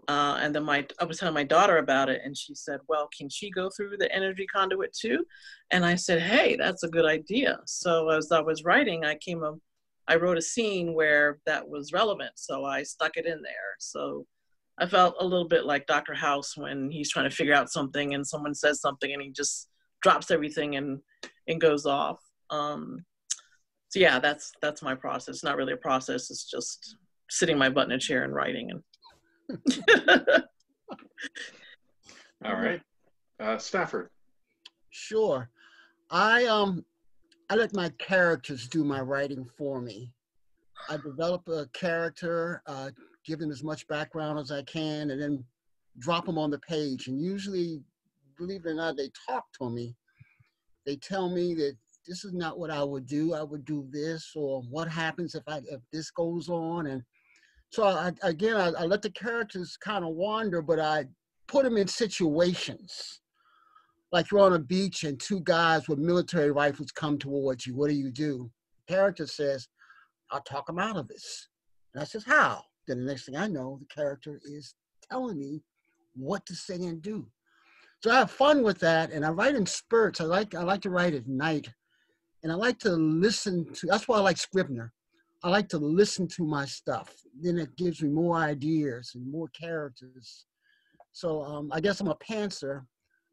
Speaker 7: And then I was telling my daughter about it, and she said, well, can she go through the energy conduit too? And I said, hey, that's a good idea. So as I was writing, I wrote a scene where that was relevant, so I stuck it in there. So I felt a little bit like Dr. House when he's trying to figure out something and someone says something and he just drops everything and goes off. So yeah, that's my process. It's not really a process. It's just sitting my butt in a chair and writing.
Speaker 2: All right. Stafford.
Speaker 3: Sure. I let my characters do my writing for me. I develop a character, give them as much background as I can, and then drop them on the page. And usually, believe it or not, they talk to me. They tell me that this is not what I would do. I would do this, or what happens if this goes on. And so I let the characters kind of wander, but I put them in situations. Like you're on a beach and 2 guys with military rifles come towards you. What do? The character says, I'll talk them out of this. And I says, how? Then the next thing I know, the character is telling me what to say and do. So I have fun with that, and I write in spurts. I like to write at night, and I like to listen to. That's why I like Scrivener. I like to listen to my stuff. Then it gives me more ideas and more characters. So I guess I'm a pantser,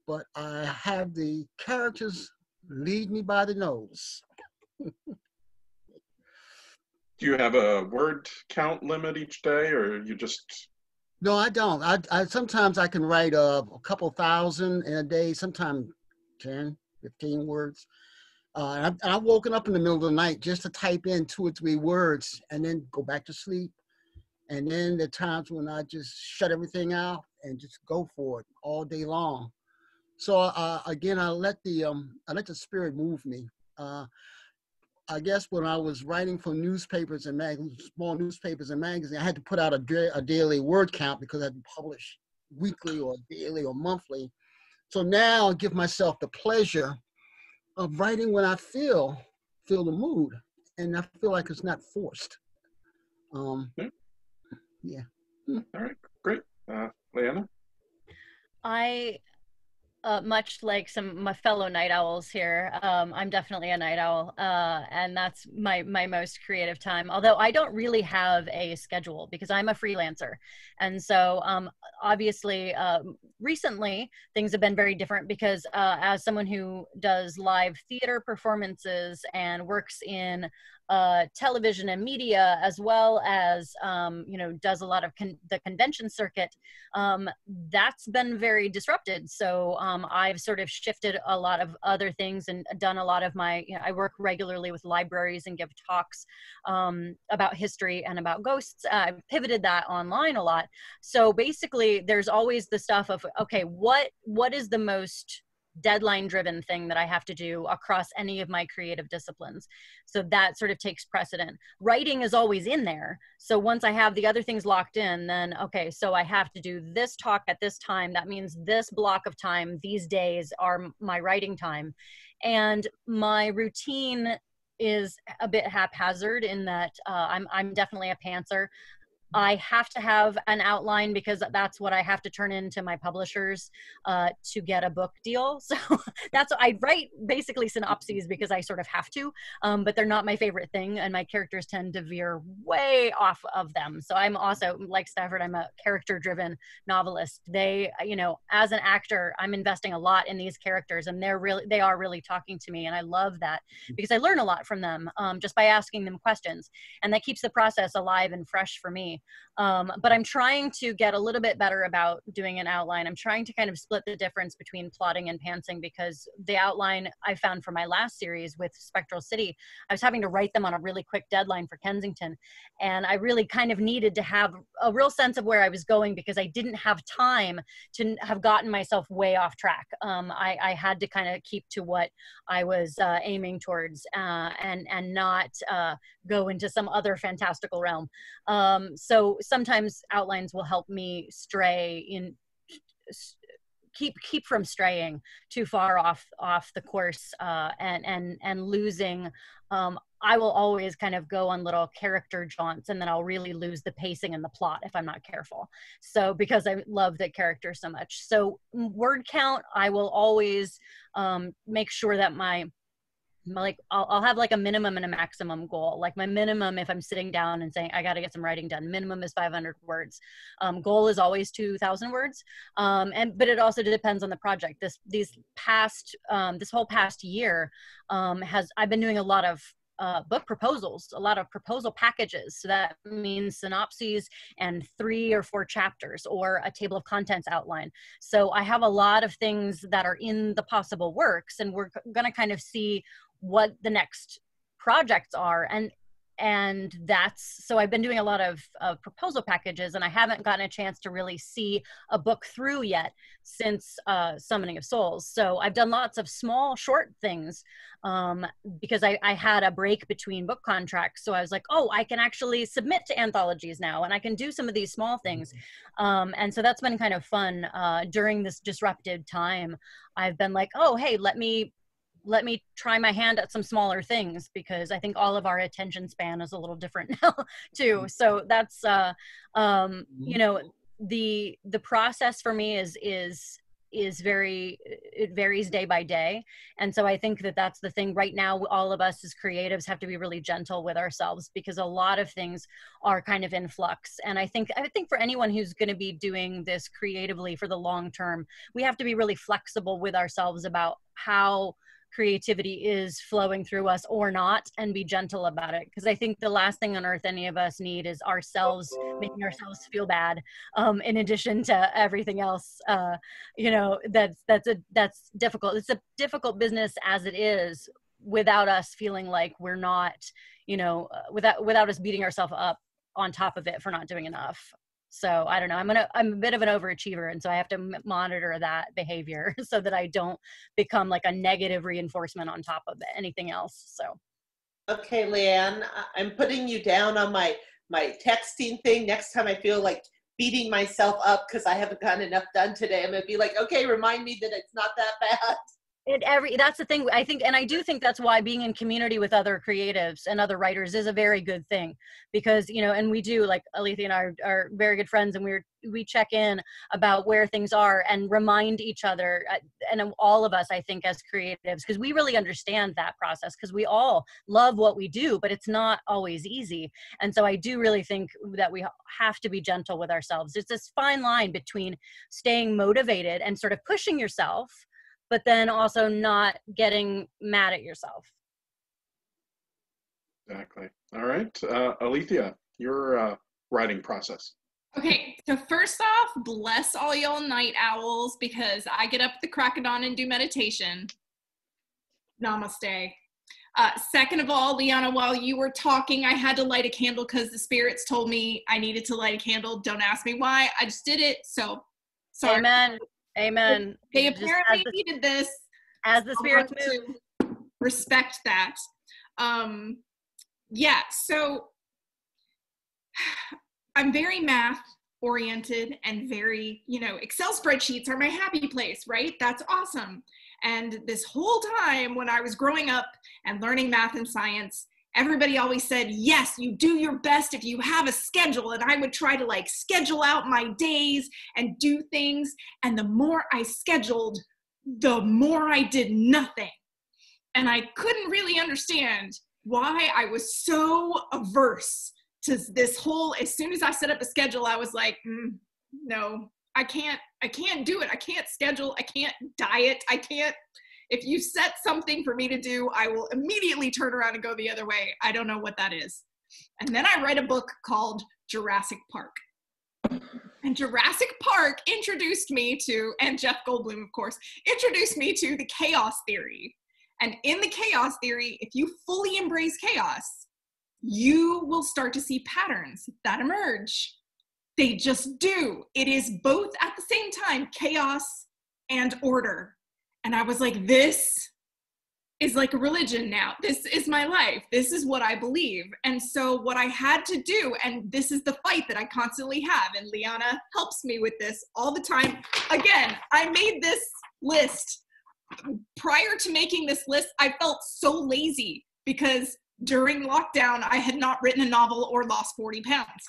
Speaker 3: but I have the characters lead me by the nose.
Speaker 2: Do you have a word count limit each day, or you just?
Speaker 3: No, I don't. I sometimes I can write a couple thousand in a day, sometimes 10, 15 words. I've woken up in the middle of the night just to type in 2 or 3 words and then go back to sleep. And then there are times when I just shut everything out and just go for it all day long. So again, I let the spirit move me. I guess when I was writing for newspapers and small newspapers and magazines, I had to put out a daily word count because I had to publish weekly or daily or monthly. So now I give myself the pleasure of writing when I feel the mood, and I feel like it's not forced. Yeah.
Speaker 2: All right, great. Leanna?
Speaker 4: I much like my fellow night owls here, I'm definitely a night owl, and that's my most creative time. Although I don't really have a schedule because I'm a freelancer, and so obviously, recently things have been very different because as someone who does live theater performances and works in television and media, as well as, you know, does a lot of the convention circuit, that's been very disrupted. So I've sort of shifted a lot of other things and done a lot of my, you know, I work regularly with libraries and give talks about history and about ghosts. I've pivoted that online a lot. So basically there's always the stuff of, okay, what is the most deadline driven thing that I have to do across any of my creative disciplines? So that sort of takes precedent. Writing is always in there. So once I have the other things locked in, then, okay, so I have to do this talk at this time. That means this block of time, these days are my writing time. And my routine is a bit haphazard in that I'm definitely a pantser. I have to have an outline because that's what I have to turn into my publishers to get a book deal. So I write basically synopses because I sort of have to, but they're not my favorite thing. And my characters tend to veer way off of them. So I'm also, like Stafford, I'm a character-driven novelist. They, you know, as an actor, I'm investing a lot in these characters, and they are really talking to me. And I love that because I learn a lot from them just by asking them questions. And that keeps the process alive and fresh for me. But I'm trying to get a little bit better about doing an outline. I'm trying to kind of split the difference between plotting and pantsing, because the outline I found for my last series with Spectral City, I was having to write them on a really quick deadline for Kensington. And I really kind of needed to have a real sense of where I was going because I didn't have time to have gotten myself way off track. I had to kind of keep to what I was aiming towards and not go into some other fantastical realm. So sometimes outlines will help me stray in, keep from straying too far off the course and losing. I will always kind of go on little character jaunts, and then I'll really lose the pacing and the plot if I'm not careful. So because I love the character so much. So word count, I will always make sure that I'll have like a minimum and a maximum goal. Like my minimum, if I'm sitting down and saying I got to get some writing done, minimum is 500 words. Goal is always 2,000 words. But it also depends on the project. This whole past year I've been doing a lot of book proposals, a lot of proposal packages. So that means synopses and 3 or 4 chapters or a table of contents outline. So I have a lot of things that are in the possible works, and we're going to kind of see what the next projects are. And so I've been doing a lot of proposal packages, and I haven't gotten a chance to really see a book through yet since Summoning of Souls. So I've done lots of small, short things because I had a break between book contracts. So I was like, oh, I can actually submit to anthologies now, and I can do some of these small things. And so that's been kind of fun during this disrupted time. I've been like, oh, hey, let me try my hand at some smaller things, because I think all of our attention span is a little different now too. So that's, you know, the process for me it varies day by day. And so I think that's the thing right now. All of us as creatives have to be really gentle with ourselves, because a lot of things are kind of in flux. And I think for anyone who's going to be doing this creatively for the long term, we have to be really flexible with ourselves about how creativity is flowing through us or not, and be gentle about it. Because I think the last thing on earth any of us need is making ourselves feel bad, in addition to everything else. You know, that's difficult. It's a difficult business as it is, without us feeling like we're not, you know, without us beating ourselves up on top of it for not doing enough. So I don't know, I'm a bit of an overachiever, and so I have to monitor that behavior so that I don't become like a negative reinforcement on top of anything else. So.
Speaker 6: Okay, Leanne, I'm putting you down on my texting thing. Next time I feel like beating myself up because I haven't gotten enough done today, I'm gonna be like, okay, remind me that it's not that bad.
Speaker 4: That's the thing, I think, and I do think that's why being in community with other creatives and other writers is a very good thing, because, you know, and we do, like, Alethea and I are very good friends, and we check in about where things are and remind each other, and all of us, I think, as creatives, because we really understand that process, because we all love what we do, but it's not always easy. And so I do really think that we have to be gentle with ourselves. It's this fine line between staying motivated and sort of pushing yourself, but then also not getting mad at yourself.
Speaker 2: Exactly. All right. Alethea, your writing process.
Speaker 5: Okay, so first off, bless all y'all night owls, because I get up at the crack of dawn and do meditation. Namaste. Second of all, Leanna, while you were talking, I had to light a candle because the spirits told me I needed to light a candle. Don't ask me why. I just did it. So sorry.
Speaker 4: Amen. Amen.
Speaker 5: They apparently needed this.
Speaker 4: As the spirits move.
Speaker 5: Respect that. Yeah, so I'm very math oriented and very, you know, Excel spreadsheets are my happy place, right? That's awesome. And this whole time when I was growing up and learning math and science, everybody always said, yes, you do your best if you have a schedule. And I would try to, like, schedule out my days and do things. And the more I scheduled, the more I did nothing. And I couldn't really understand why I was so averse to this whole, as soon as I set up a schedule, I was like, no, I can't do it. I can't schedule. I can't diet. I can't. If you set something for me to do, I will immediately turn around and go the other way. I don't know what that is. And then I read a book called Jurassic Park. And Jurassic Park introduced me to, and Jeff Goldblum, of course, introduced me to the chaos theory. And in the chaos theory, if you fully embrace chaos, you will start to see patterns that emerge. They just do. It is both at the same time, chaos and order. And I was like, this is like a religion now. This is my life. This is what I believe. And so what I had to do, and this is the fight that I constantly have, and Leanna helps me with this all the time. Again, I made this list. Prior to making this list, I felt so lazy because during lockdown, I had not written a novel or lost 40 pounds.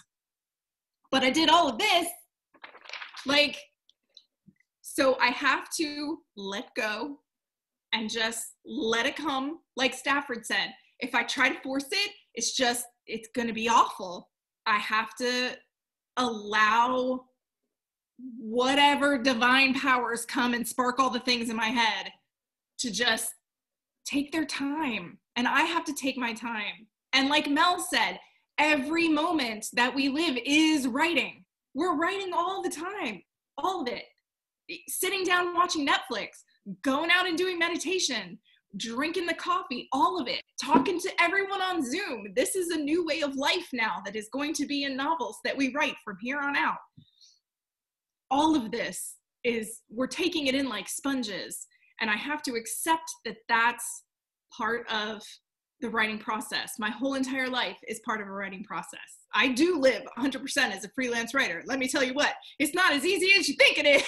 Speaker 5: But I did all of this, like, so I have to let go and just let it come. Like Stafford said, if I try to force it, it's going to be awful. I have to allow whatever divine powers come and spark all the things in my head to just take their time. And I have to take my time. And like Mel said, every moment that we live is writing. We're writing all the time, all of it. Sitting down watching Netflix, going out and doing meditation, drinking the coffee, all of it, talking to everyone on Zoom. This is a new way of life now that is going to be in novels that we write from here on out. All of this we're taking it in like sponges. And I have to accept that that's part of the writing process. My whole entire life is part of a writing process. I do live 100% as a freelance writer. Let me tell you what, it's not as easy as you think it is.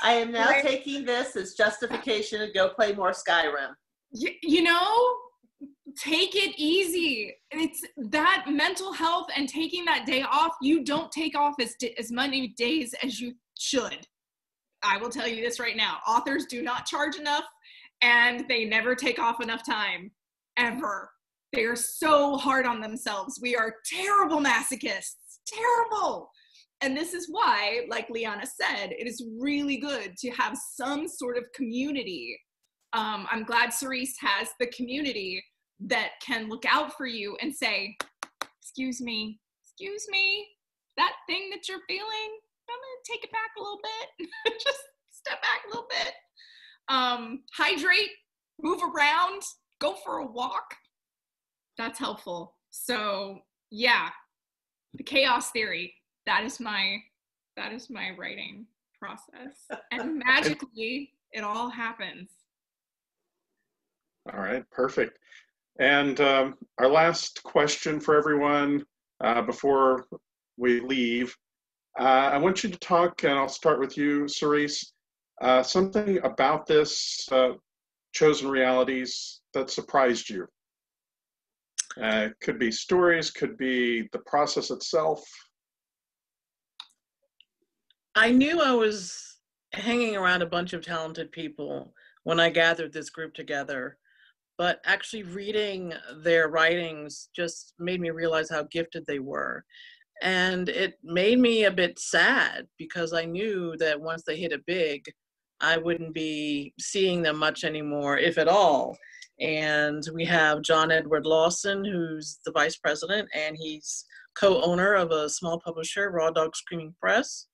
Speaker 6: I am now taking this as justification to go play more Skyrim.
Speaker 5: You know, take it easy. It's that mental health and taking that day off. You don't take off as many days as you should. I will tell you this right now. Authors do not charge enough, and they never take off enough time, ever. They are so hard on themselves. We are terrible masochists, terrible. And this is why, like Leanna said, it is really good to have some sort of community. I'm glad Ceres has the community that can look out for you and say, excuse me, that thing that you're feeling, I'm gonna take it back a little bit. Just step back a little bit. Hydrate, move around, go for a walk. That's helpful. So yeah, the chaos theory, that is my writing process. And magically, it all happens.
Speaker 2: All right, perfect. And our last question for everyone before we leave. I want you to talk, and I'll start with you, Ceres. Something about this chosen realities that surprised you. Could be stories, could be the process itself.
Speaker 7: I knew I was hanging around a bunch of talented people when I gathered this group together, but actually reading their writings just made me realize how gifted they were. And it made me a bit sad because I knew that once they hit it big, I wouldn't be seeing them much anymore, if at all. And we have John Edward Lawson, who's the vice president, and he's co-owner of a small publisher, Raw Dog Screaming Press.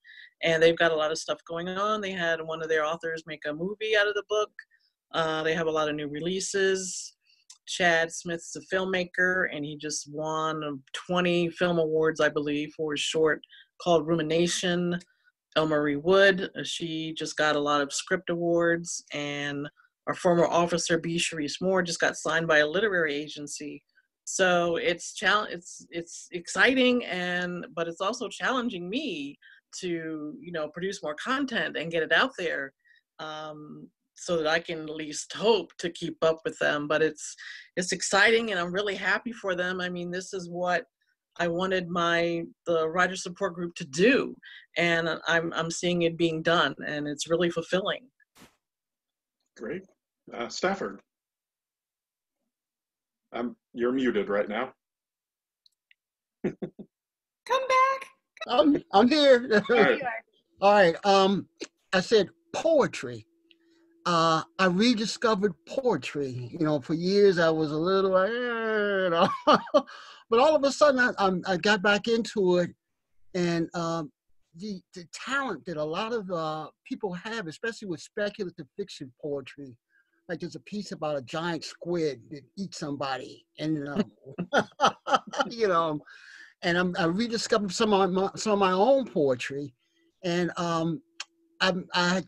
Speaker 7: And they've got a lot of stuff going on. They had one of their authors make a movie out of the book. They have a lot of new releases. Chad Smith's a filmmaker, and he just won 20 film awards, I believe, for his short called Rumination. Elmarie Wood, she just got a lot of script awards, and our former officer, B. Sharice Moore, just got signed by a literary agency. So it's exciting, but it's also challenging me to, produce more content and get it out there, so that I can at least hope to keep up with them. But it's exciting, and I'm really happy for them. I mean, this is what I wanted the writer support group to do, and I'm seeing it being done, and it's really fulfilling.
Speaker 2: Great. Stafford, you're muted right now.
Speaker 5: Come back.
Speaker 3: I'm here.
Speaker 2: All right.
Speaker 3: All right. I said poetry. I rediscovered poetry. For years I was a little, but all of a sudden I got back into it, and the talent that a lot of people have, especially with speculative fiction poetry. Like there's a piece about a giant squid that eats somebody, and and I rediscovered some of my own poetry, and I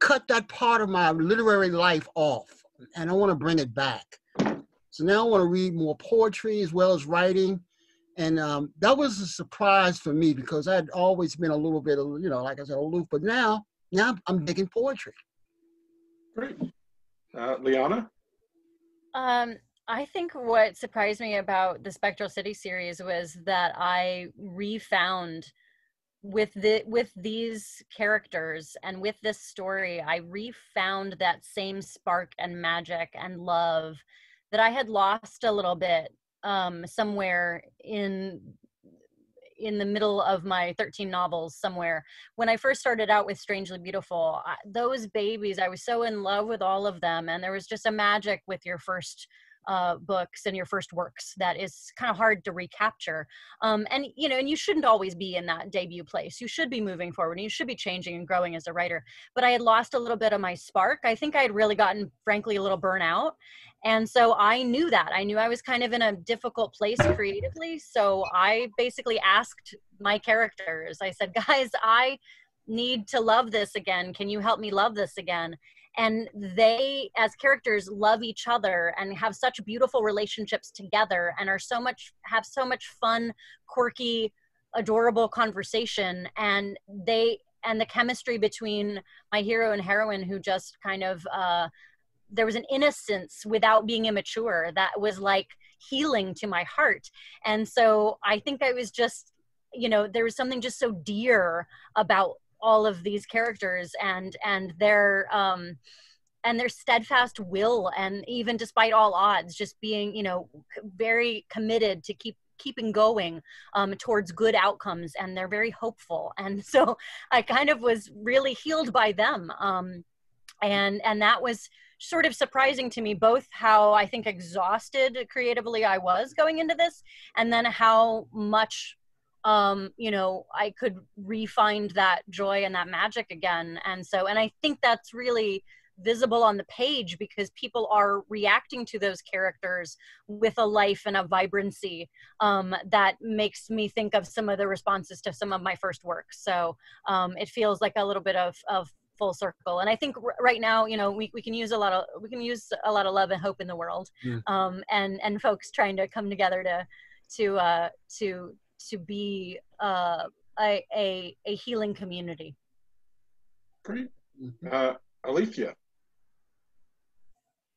Speaker 3: cut that part of my literary life off, and I want to bring it back. So now I want to read more poetry as well as writing, and that was a surprise for me because I'd always been a little bit, like I said, aloof. But now I'm digging poetry.
Speaker 2: Great. Leanna?
Speaker 4: I think what surprised me about the Spectral City series was that I refound with these characters and with this story, I refound that same spark and magic and love that I had lost a little bit somewhere in the middle of my 13 novels somewhere. When I first started out with Strangely Beautiful, those babies, I was so in love with all of them. And there was just a magic with your first books and your first works that is kind of hard to recapture. And you shouldn't always be in that debut place. You should be moving forward and you should be changing and growing as a writer. But I had lost a little bit of my spark. I think I had really gotten, frankly, a little burnout. And so I knew that. I knew I was kind of in a difficult place creatively. So I basically asked my characters, I said, guys, I need to love this again. Can you help me love this again? And they, as characters, love each other and have such beautiful relationships together and have so much fun, quirky, adorable conversation. And the chemistry between my hero and heroine, who just kind of, there was an innocence without being immature that was like healing to my heart. And so I think I was just, there was something just so dear about all of these characters and their steadfast will, and even despite all odds, just being, very committed to keeping going towards good outcomes, and they're very hopeful. And so I kind of was really healed by them. And that was sort of surprising to me, both how I think exhausted creatively I was going into this, and then how much I could re-find that joy and that magic again. And I think that's really visible on the page because people are reacting to those characters with a life and a vibrancy that makes me think of some of the responses to some of my first works. So it feels like a little bit of full circle. And I think right now, we can use a lot of love and hope in the world, and folks trying to come together to be a healing community.
Speaker 2: Great. Alethea.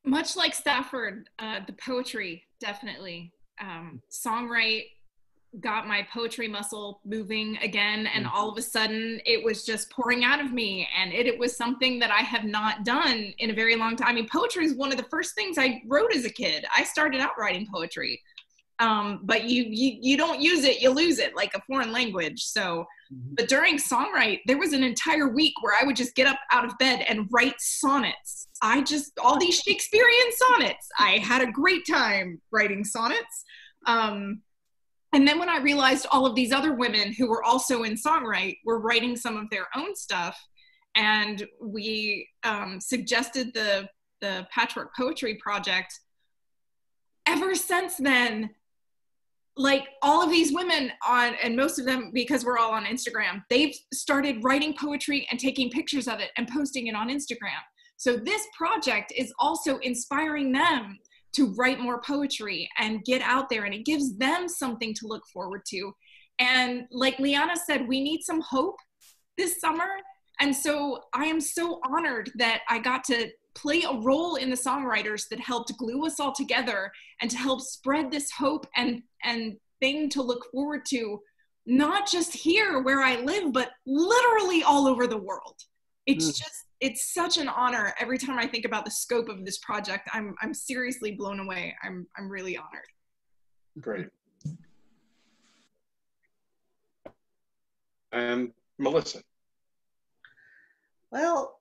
Speaker 5: Much like Stafford, the poetry, definitely. Songwrite got my poetry muscle moving again, and all of a sudden it was just pouring out of me, and it was something that I have not done in a very long time. I mean, poetry is one of the first things I wrote as a kid. I started out writing poetry, but you don't use it, you lose it, like a foreign language. So, but during Songwrite, there was an entire week where I would just get up out of bed and write sonnets. All these Shakespearean sonnets. I had a great time writing sonnets. And then when I realized all of these other women who were also in Songwrite were writing some of their own stuff, and we suggested the Patchwork Poetry Project, ever since then, like all of these women and most of them, because we're all on Instagram, they've started writing poetry and taking pictures of it and posting it on Instagram. So this project is also inspiring them to write more poetry and get out there, and it gives them something to look forward to. And like Leanna said, we need some hope this summer. And so I am so honored that I got to play a role in the songwriters that helped glue us all together and to help spread this hope and thing to look forward to, not just here where I live, but literally all over the world. It's such an honor. Every time I think about the scope of this project, I'm seriously blown away. I'm really honored.
Speaker 2: Great. And Melissa.
Speaker 6: Well,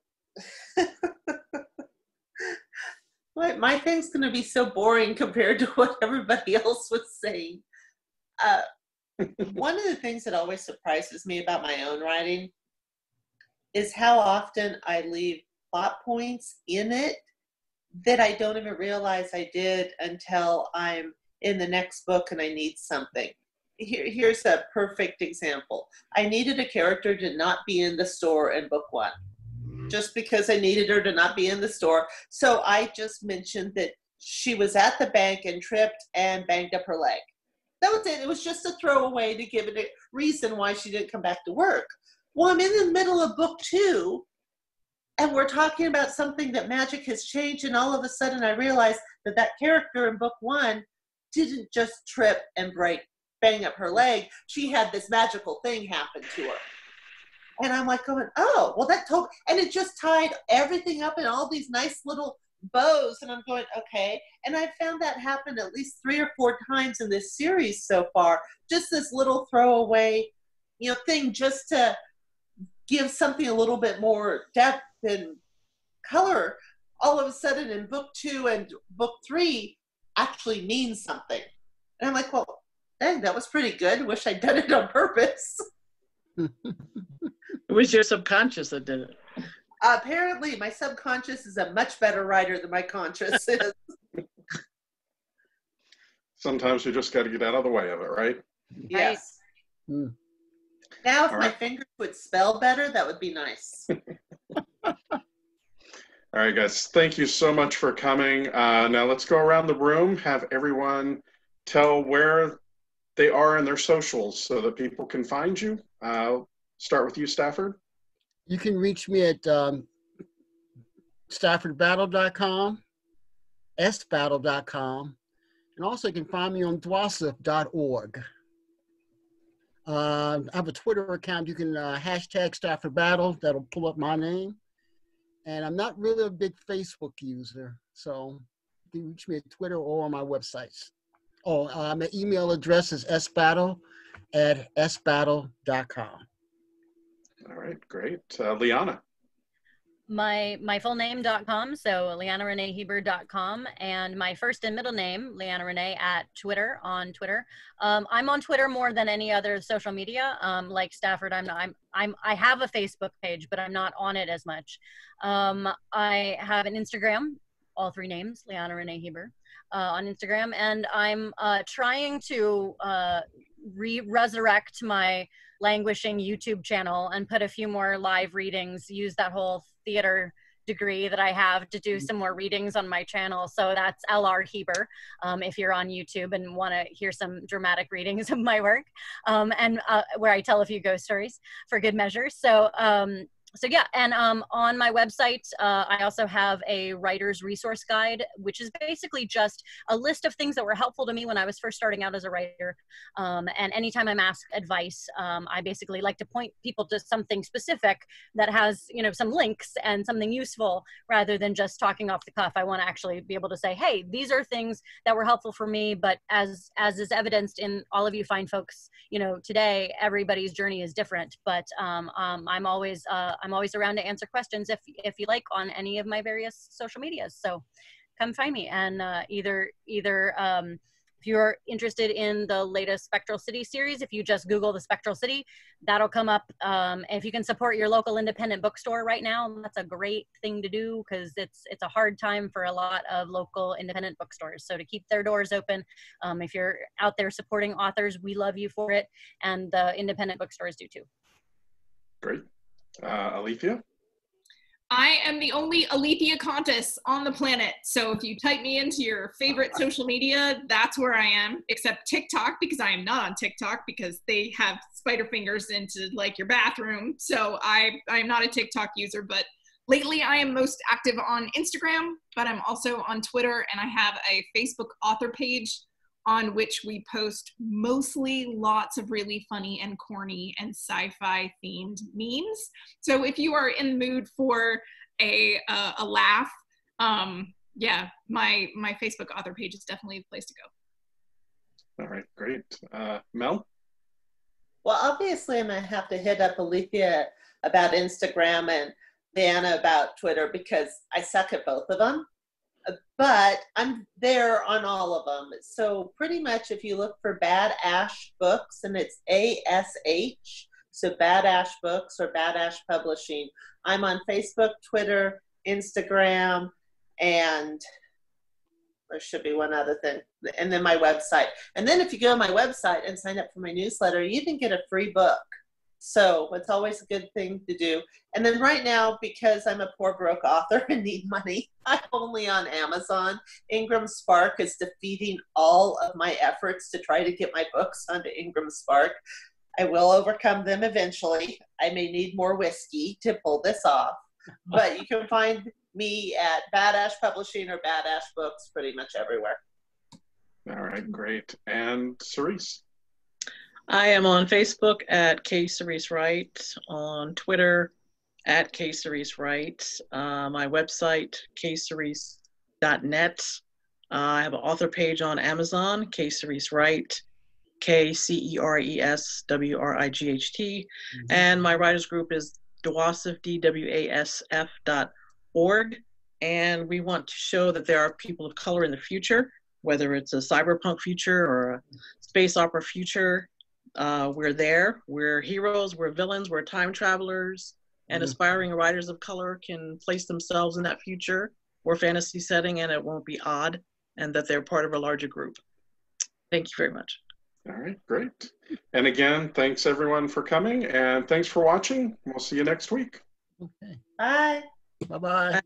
Speaker 6: my thing's going to be so boring compared to what everybody else was saying. One of the things that always surprises me about my own writing is how often I leave plot points in it that I don't even realize I did until I'm in the next book and I need something. Here's a perfect example. I needed a character to not be in the store in book 1, just because I needed her to not be in the store. So I just mentioned that she was at the bank and tripped and banged up her leg. That was it. It was just a throwaway to give it a reason why she didn't come back to work. Well, I'm in the middle of book 2, and we're talking about something that magic has changed, and all of a sudden I realized that character in book 1 didn't just trip and bang up her leg. She had this magical thing happen to her. And I'm like going, oh, well and it just tied everything up in all these nice little bows, and I'm going, okay. And I found that happen at least 3 or 4 times in this series so far. Just this little throwaway, thing just to give something a little bit more depth and color. All of a sudden in book 2 and book 3 actually means something. And I'm like, well, dang, that was pretty good. Wish I'd done it on purpose.
Speaker 7: It was your subconscious that did it.
Speaker 6: Apparently, my subconscious is a much better writer than my conscious is.
Speaker 2: Sometimes you just got to get out of the way of it, right?
Speaker 6: Yes.
Speaker 3: Mm.
Speaker 6: Now, if my fingers would spell better, that would be nice.
Speaker 2: All right, guys. Thank you so much for coming. Now let's go around the room, have everyone tell where they are in their socials so that people can find you. Start with you, Stafford.
Speaker 3: You can reach me at staffordbattle.com, sbattle.com, and also you can find me on dwasif.org. I have a Twitter account. You can hashtag Stafford Battle. That'll pull up my name. And I'm not really a big Facebook user, so you can reach me at Twitter or on my websites. Oh, my email address is sbattle@sbattle.com.
Speaker 2: All right, great. Leanna.
Speaker 4: My full name.com, so leannarene.hieber.com, and my first and middle name, Leanna Renee, at Twitter, on Twitter. I'm on Twitter more than any other social media. Like Stafford, I have a Facebook page, but I'm not on it as much. I have an Instagram, all 3 names, Leanna Renee Hieber, on Instagram, and I'm trying to resurrect my languishing YouTube channel and put a few more live readings, use that whole theater degree that I have to do some more readings on my channel. So that's LR Hieber, if you're on YouTube and want to hear some dramatic readings of my work, and where I tell a few ghost stories for good measure. So So yeah, and on my website, I also have a writer's resource guide, which is basically just a list of things that were helpful to me when I was first starting out as a writer. And anytime I'm asked advice, I basically like to point people to something specific that has, you know, some links and something useful rather than just talking off the cuff. I want to actually be able to say, hey, these are things that were helpful for me, but as is evidenced in all of you fine folks, you know, today, everybody's journey is different, but I'm always around to answer questions if you like on any of my various social medias. So come find me, and either if you're interested in the latest Spectral City series, if you just Google the Spectral City, that'll come up. If you can support your local independent bookstore right now, that's a great thing to do, because it's a hard time for a lot of local independent bookstores. So to keep their doors open, if you're out there supporting authors, we love you for it, and the independent bookstores do too.
Speaker 2: Great. Alethea?
Speaker 5: I am the only Alethea Kontis on the planet. So if you type me into your favorite social media, that's where I am, except TikTok, because I am not on TikTok because they have spider fingers into like your bathroom. So I'm not a TikTok user, but lately I am most active on Instagram, but I'm also on Twitter, and I have a Facebook author page on which we post mostly lots of really funny and corny and sci-fi themed memes. So if you are in the mood for a laugh, yeah, my Facebook author page is definitely the place to go.
Speaker 2: All right, great. Mel?
Speaker 6: Well, obviously I'm gonna have to hit up Alethea about Instagram and Leanna about Twitter, because I suck at both of them. But I'm there on all of them. So pretty much if you look for Bad Ash Books, and it's ASH, so Bad Ash Books or Bad Ash Publishing, I'm on Facebook, Twitter, Instagram, and there should be one other thing, and then my website. And then if you go to my website and sign up for my newsletter, you even get a free book. So it's always a good thing to do. And then right now, because I'm a poor broke author and need money, I'm only on Amazon. Ingram Spark is defeating all of my efforts to try to get my books onto Ingram Spark. I will overcome them eventually. I may need more whiskey to pull this off. But you can find me at Bad Ash Publishing or Bad Ash Books pretty much everywhere.
Speaker 2: All right, great. And Ceres?
Speaker 7: I am on Facebook at Ceres Wright, on Twitter at Ceres Wright, my website, kceres.net. I have an author page on Amazon, Ceres Wright, KCERESWRIGHT, and my writers group is DWASF, DWASF.org, and we want to show that there are people of color in the future, whether it's a cyberpunk future or a space opera future. We're there. We're heroes, we're villains, we're time travelers, and aspiring writers of color can place themselves in that future or fantasy setting, and it won't be odd, and that they're part of a larger group. Thank you very much.
Speaker 2: All right, great. And again, thanks everyone for coming, and thanks for watching. We'll see you next week.
Speaker 3: Okay.
Speaker 6: Bye.
Speaker 3: Bye-bye.